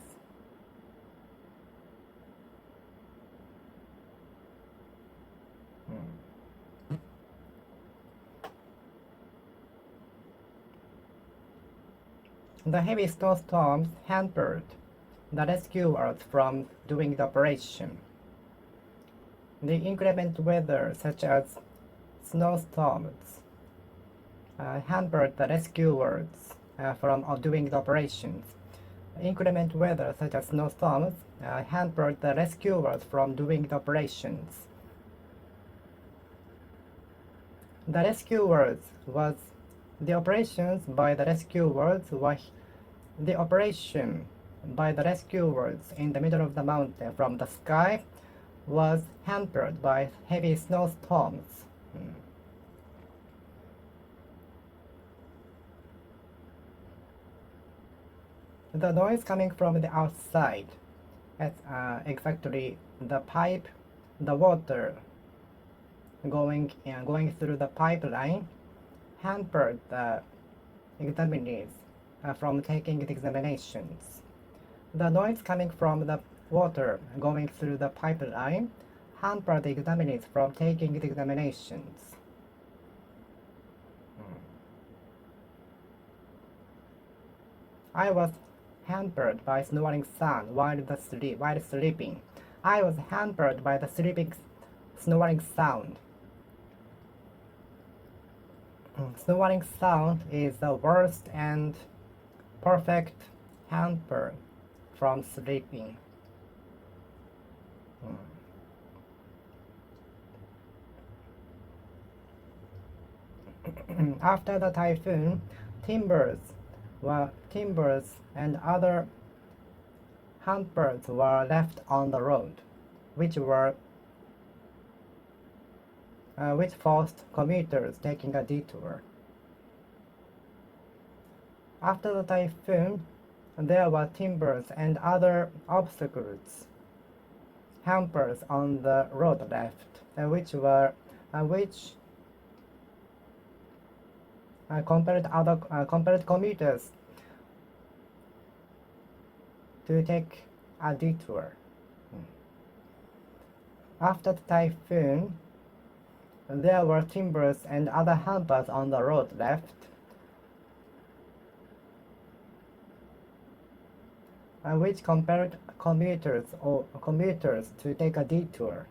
The heavy snowstorms hampered the rescuers from doing the operation. The inclement weather, such as snowstorms, hampered the rescuers from doing the operations. Inclement weather, such as snowstorms, hampered the rescuers from doing the operations. The rescuers was the operations by the rescuers was the operation by the rescuers in the middle of the mountain from the sky was hampered by heavy snowstorms. The noise coming from the outside, that's exactly the pipe, the water going through the pipeline hampered the examinees from taking the examinations. The noise coming from the water going through the pipeline hampered the examinees from taking the examinations. I was hampered by snoring sound while sleeping. I was hampered by the snoring sound. Snoring sound is the worst and perfect hamper from sleeping. After the typhoon, timbers and other hampers were left on the road, which forced commuters taking a detour. After the typhoon, there were timbers and other obstacles, hampers on the road left, which compelled commuters to take a detour. After the typhoon, there were timbers and other hampers on the road left, which compelled commuters to take a detour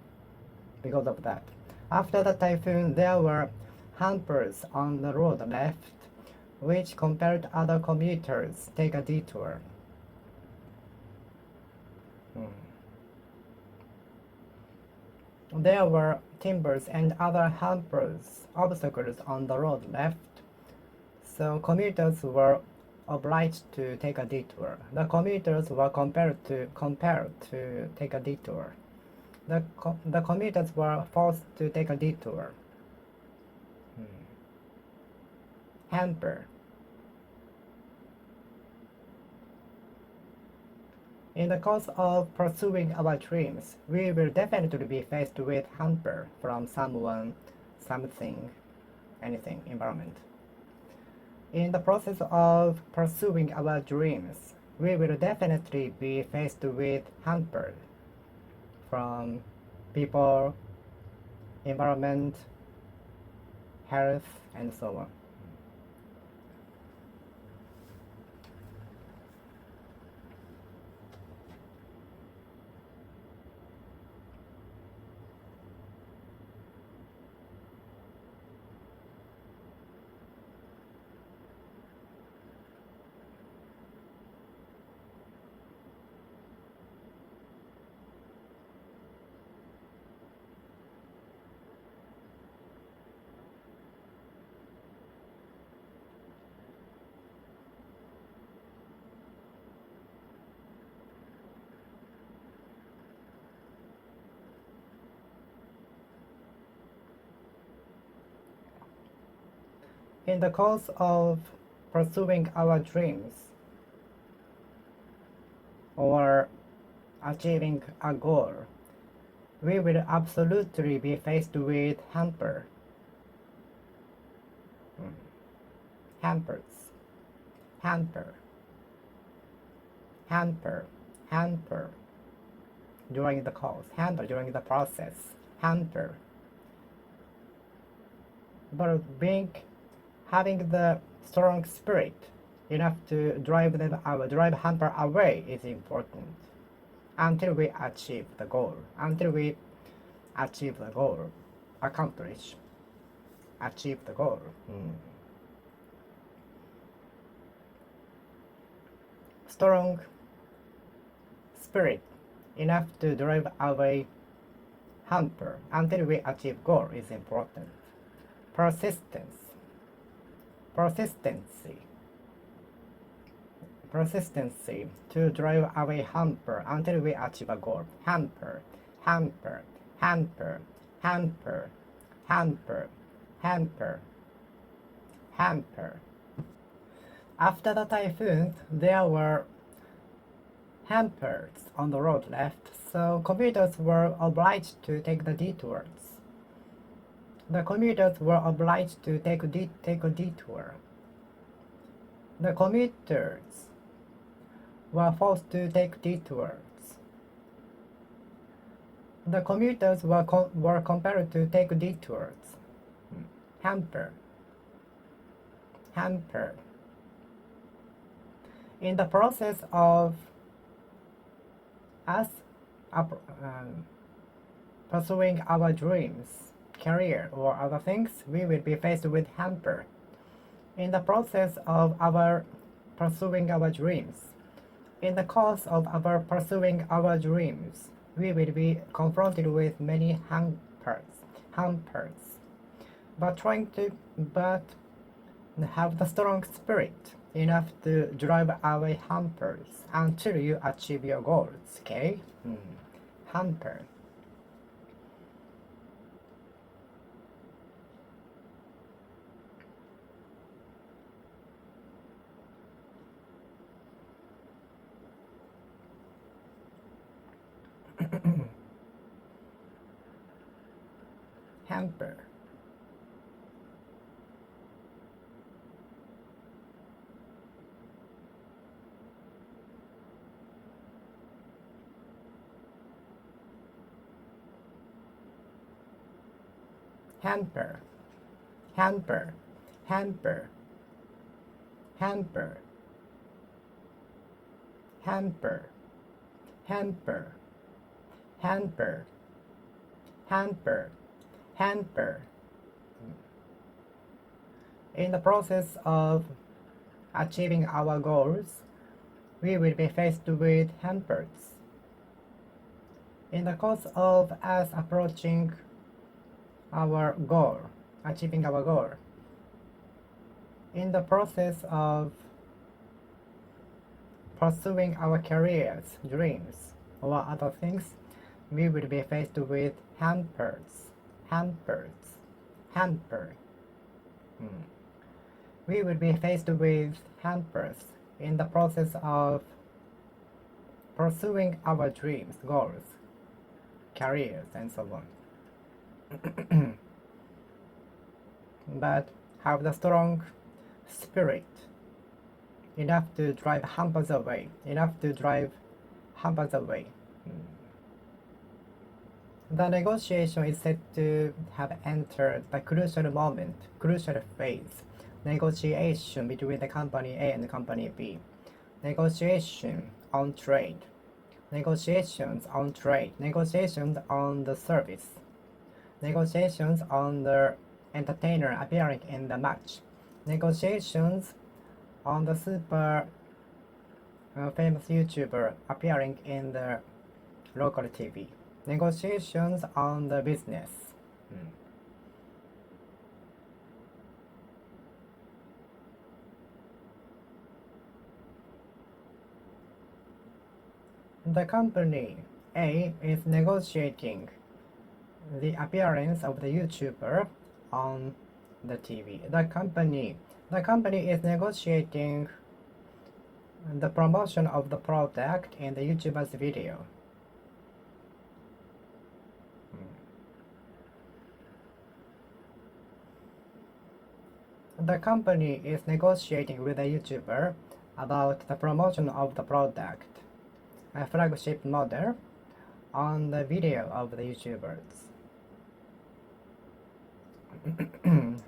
because of that. After the typhoon, there were hampers on the road left, which compelled other commuters take a detour. There were timbers and other obstacles on the road left, so commuters were obliged to take a detour. The commuters were compelled to take a detour. The commuters were forced to take a detour. Hamper. In the course of pursuing our dreams, we will definitely be faced with hamper from someone, something, anything, environment. In the process of pursuing our dreams, we will definitely be faced with hamper from people, environment, health, and so on. In the course of pursuing our dreams or achieving a goal, we will absolutely be faced with hampers during the course, during the process, but having the strong spirit enough to drive hamper away is important until we achieve the goal. Achieve the goal. Strong spirit enough to drive away hamper until we achieve goal is important. persistence, persistency, persistency to drive away hamper until we achieve a goal. Hamper, hamper, hamper, hamper, hamper, hamper, hamper. After the typhoon, there were hampers on the road left, so commuters were obliged to take the detours. The commuters were obliged to take a detour. The commuters were forced to take detours. The commuters were compelled to take detours. Hamper. Hamper. In the process of us pursuing our dreams, career, or other things, we will be faced with hamper. In the process of our pursuing our dreams, in the course of our pursuing our dreams, we will be confronted with many hampers. But have the strong spirit enough to drive away hampers until you achieve your goals, okay? Hamper. Hamper. Hamper, hamper, hamper, hamper, hamper, hamper, hamper, hamper, hamper. In the process of achieving our goals, we will be faced with hampers. In the course of us approaching our goal, achieving our goal, in the process of pursuing our careers, dreams, or other things, we will be faced with hampers. Hamper. We will be faced with hampers in the process of pursuing our dreams, goals, careers, and so on. But have the strong spirit enough to drive hampers away. The negotiation is said to have entered the crucial phase. Negotiation between the company A and the company B. Negotiation on trade. Negotiations on trade. Negotiations on the service. Negotiations on the entertainer appearing in the match. Negotiations on the super famous YouTuber appearing in the local TV. Negotiations on the business. The company A is negotiating the appearance of the YouTuber on the TV. The company is negotiating the promotion of the product in the YouTuber's video. The company is negotiating with the YouTuber about the promotion of the product, a flagship model, on the video of the YouTubers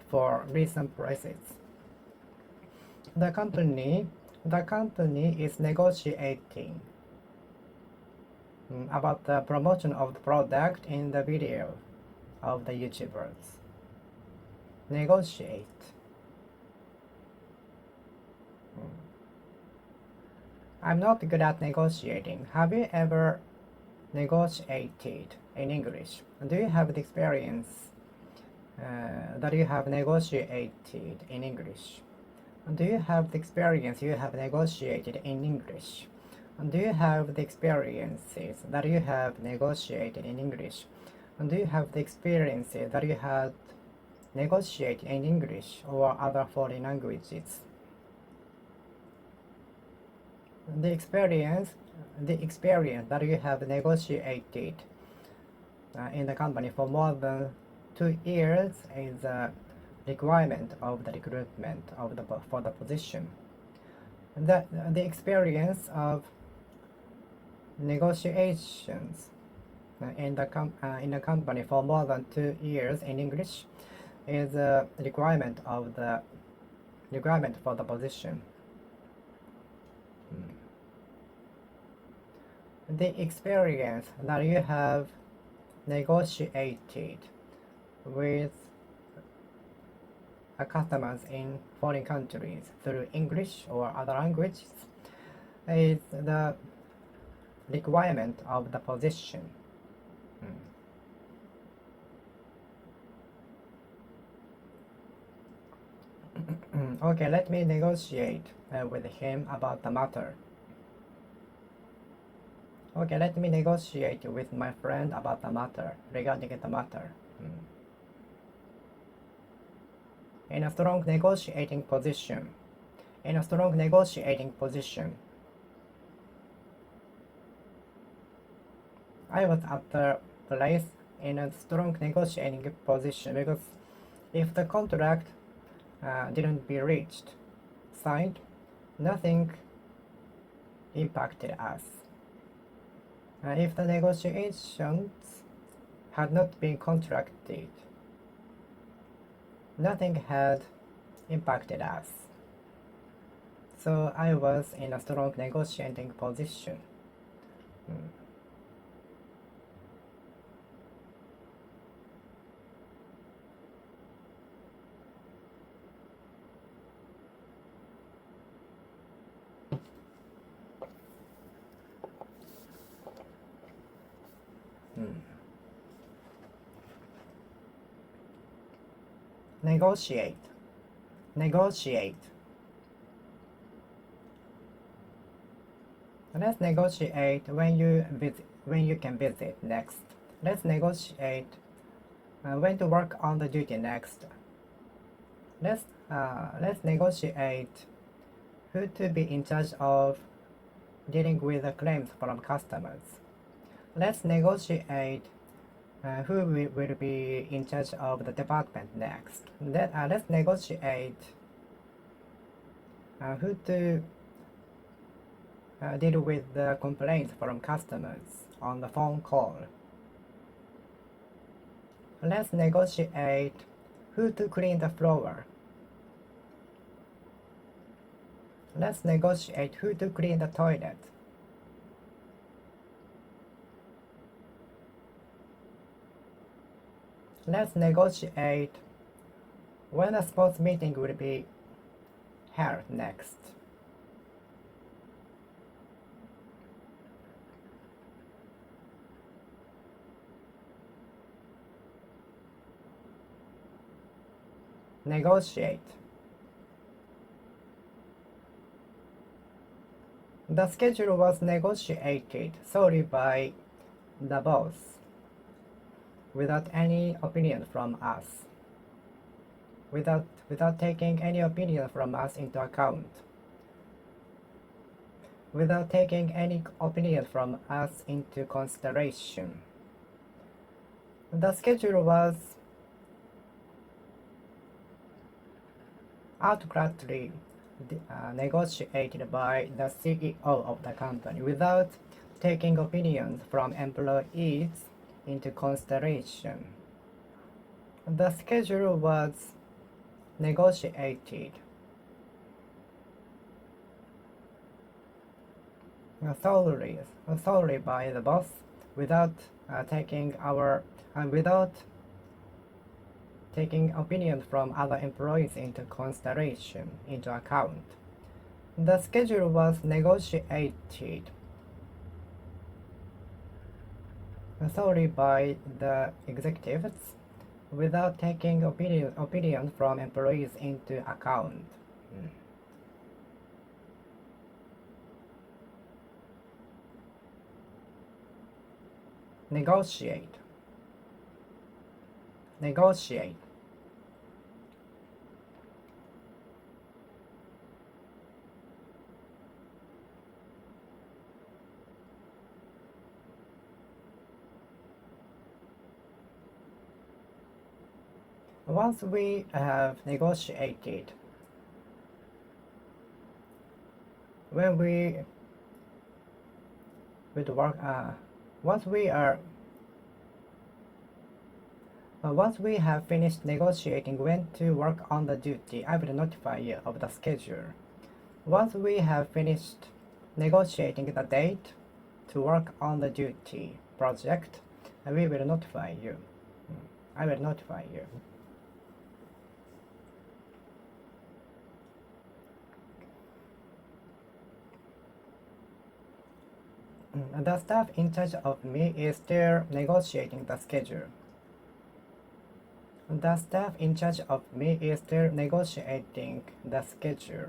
for recent prices. The company is negotiating about the promotion of the product in the video of the YouTubers. Negotiate. I'm not good at negotiating. Have you ever negotiated in English? Do you have the experience that you have negotiated in English? Do you have the experience you have negotiated in English? Do you have the experiences that you have negotiated in English? Do you have the experiences that you had negotiated in English or other foreign languages? The experience that you have negotiated in the company for more than 2 years is a requirement of the recruitment for the position. The experience of negotiations in the company for more than 2 years in English is a requirement for the position. The experience that you have negotiated with customers in foreign countries through English or other languages is the requirement of the position. Okay, let me negotiate with him about the matter. Okay, let me negotiate with my friend about the matter, regarding the matter. In a strong negotiating position. In a strong negotiating position. I was at the place in a strong negotiating position because if the contract didn't be reached, signed, nothing impacted us. If the negotiations had not been contracted, nothing had impacted us. So I was in a strong negotiating position. Negotiate. Negotiate. Let's negotiate when you can visit next. Let's negotiate when to work on the duty next. Let's negotiate who to be in charge of dealing with the claims from customers. Let's negotiate who will be in charge of the department next. Let's negotiate who to deal with the complaints from customers on the phone call. Let's negotiate who to clean the floor. Let's negotiate who to clean the toilet. Let's negotiate when a sports meeting will be held next. Negotiate. The schedule was negotiated solely by the boss, without any opinion from us, without taking any opinion from us into account, without taking any opinion from us into consideration. The schedule was outcastly negotiated by the CEO of the company without taking opinions from employees into consideration. The schedule was negotiated solely by the boss without taking opinions from other employees into consideration, into account. The schedule was negotiated solely by the executives without taking opinion from employees into account. Negotiate. Negotiate. Once we have negotiated, when we would work, once we are once we have finished negotiating when to work on the duty, I will notify you of the schedule. Once we have finished negotiating the date to work on the duty project, we will notify you. I will notify you. The staff in charge of me is still negotiating the schedule. The staff in charge of me is still negotiating the schedule.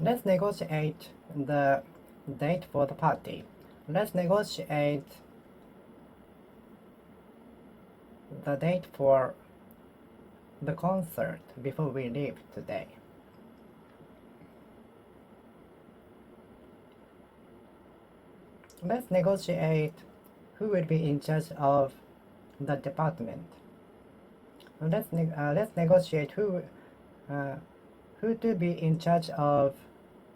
Let's negotiate the date for the party. Let's negotiate the date for the concert before we leave today. Let's negotiate who will be in charge of the department. Let's negotiate who to be in charge of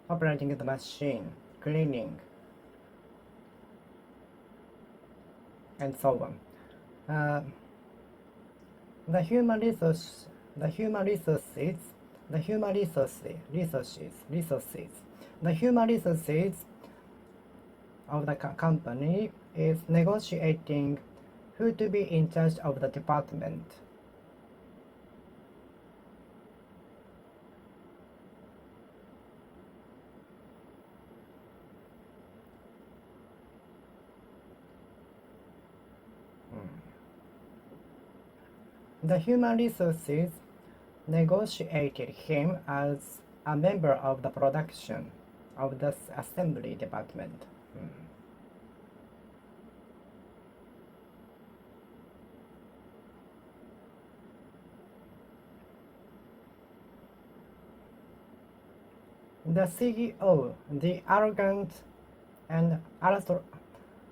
operating the machine, cleaning, and so on. The human resources of the company is negotiating who to be in charge of the department. The human resources negotiated him as a member of the production of the assembly department. The CEO, the arrogant and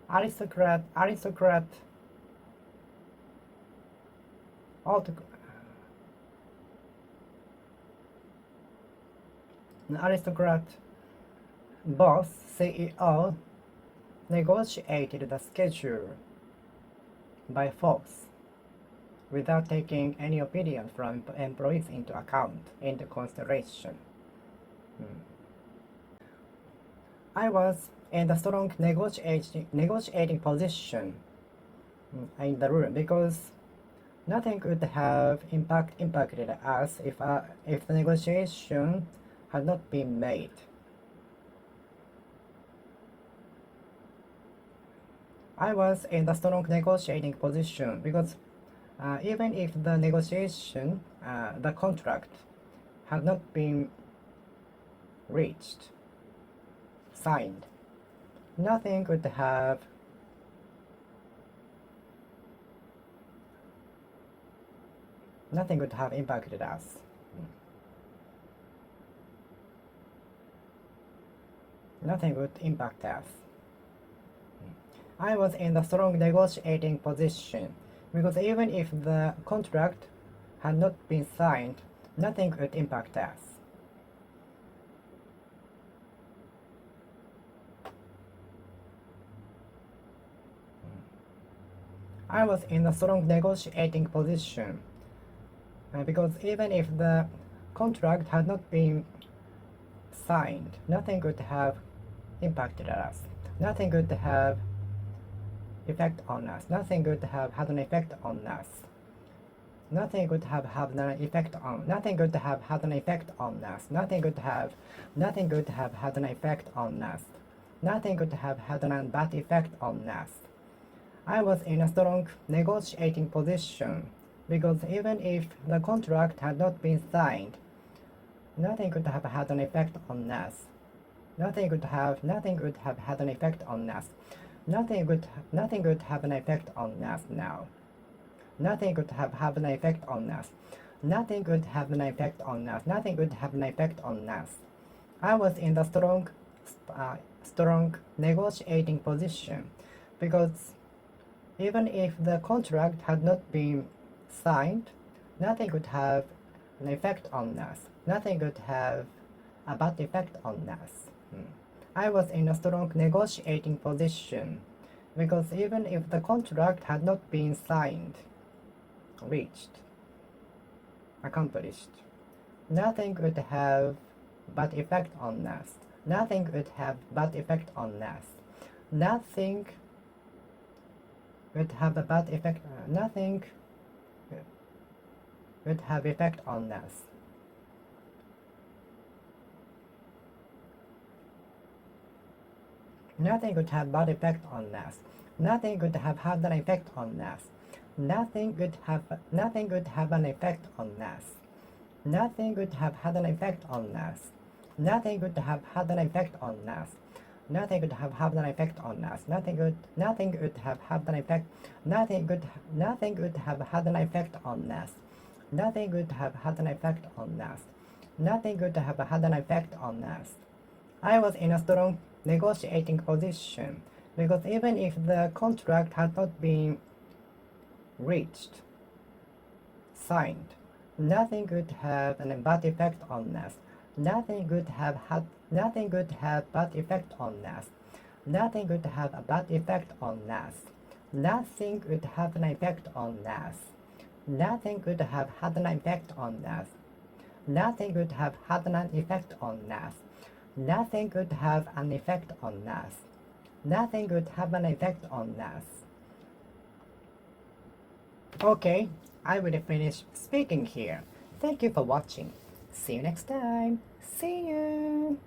aristocrat boss CEO negotiated the schedule by force without taking any opinion from employees into consideration. I was in the strong negotiating position in the room because nothing would have impacted us if the negotiation had not been made. I was in the strong negotiating position because even if the negotiation, the contract had not been reached, signed, nothing would have impacted us. Nothing would impact us. I was in the strong negotiating position because even if the contract had not been signed, nothing would impact us. I was in a strong negotiating position because even if the contract had not been signed, nothing would have impacted us. Nothing would have effect on us. Nothing would have had an effect on us. Nothing would have had an effect on. Nothing would have had an effect on us. Nothing would have had an effect on us. Nothing would have had a bad effect on us. I was in a strong negotiating position because even if the contract had not been signed, nothing would have had an effect on us. Nothing would have had an effect on us. Nothing would have an effect on us now. Nothing would have an effect on us. Nothing would have an effect on us. Nothing would have an effect on us. I was in the strong negotiating position because even if the contract had not been signed, nothing would have an effect on us. Nothing would have a bad effect on us. I was in a strong negotiating position because even if the contract had not been signed, reached, accomplished, nothing would have bad effect on us. Nothing would have bad effect on us. Nothing would have a bad effect. Nothing would have effect on us. Nothing would have bad effect on us. Nothing would have had an effect on us. Nothing would have an effect on us. Nothing would have had an effect on us. Nothing would have had an effect on us. Nothing would have had an effect on us. Nothing would have had an effect. Nothing would have had an effect on us. Nothing would have had an effect on us. Nothing would have had an effect on us. I was in a strong negotiating position because even if the contract had not been reached, signed, nothing would have a bad effect on us. Nothing would have bad effect on us. Nothing would have a bad effect on us. Nothing would have an effect on us. Nothing would have had an effect on us. Nothing would have had an effect on us. Nothing would have an effect on us. Nothing would have an effect on us. Okay, I will finish speaking here. Thank you for watching. See you next time. See you.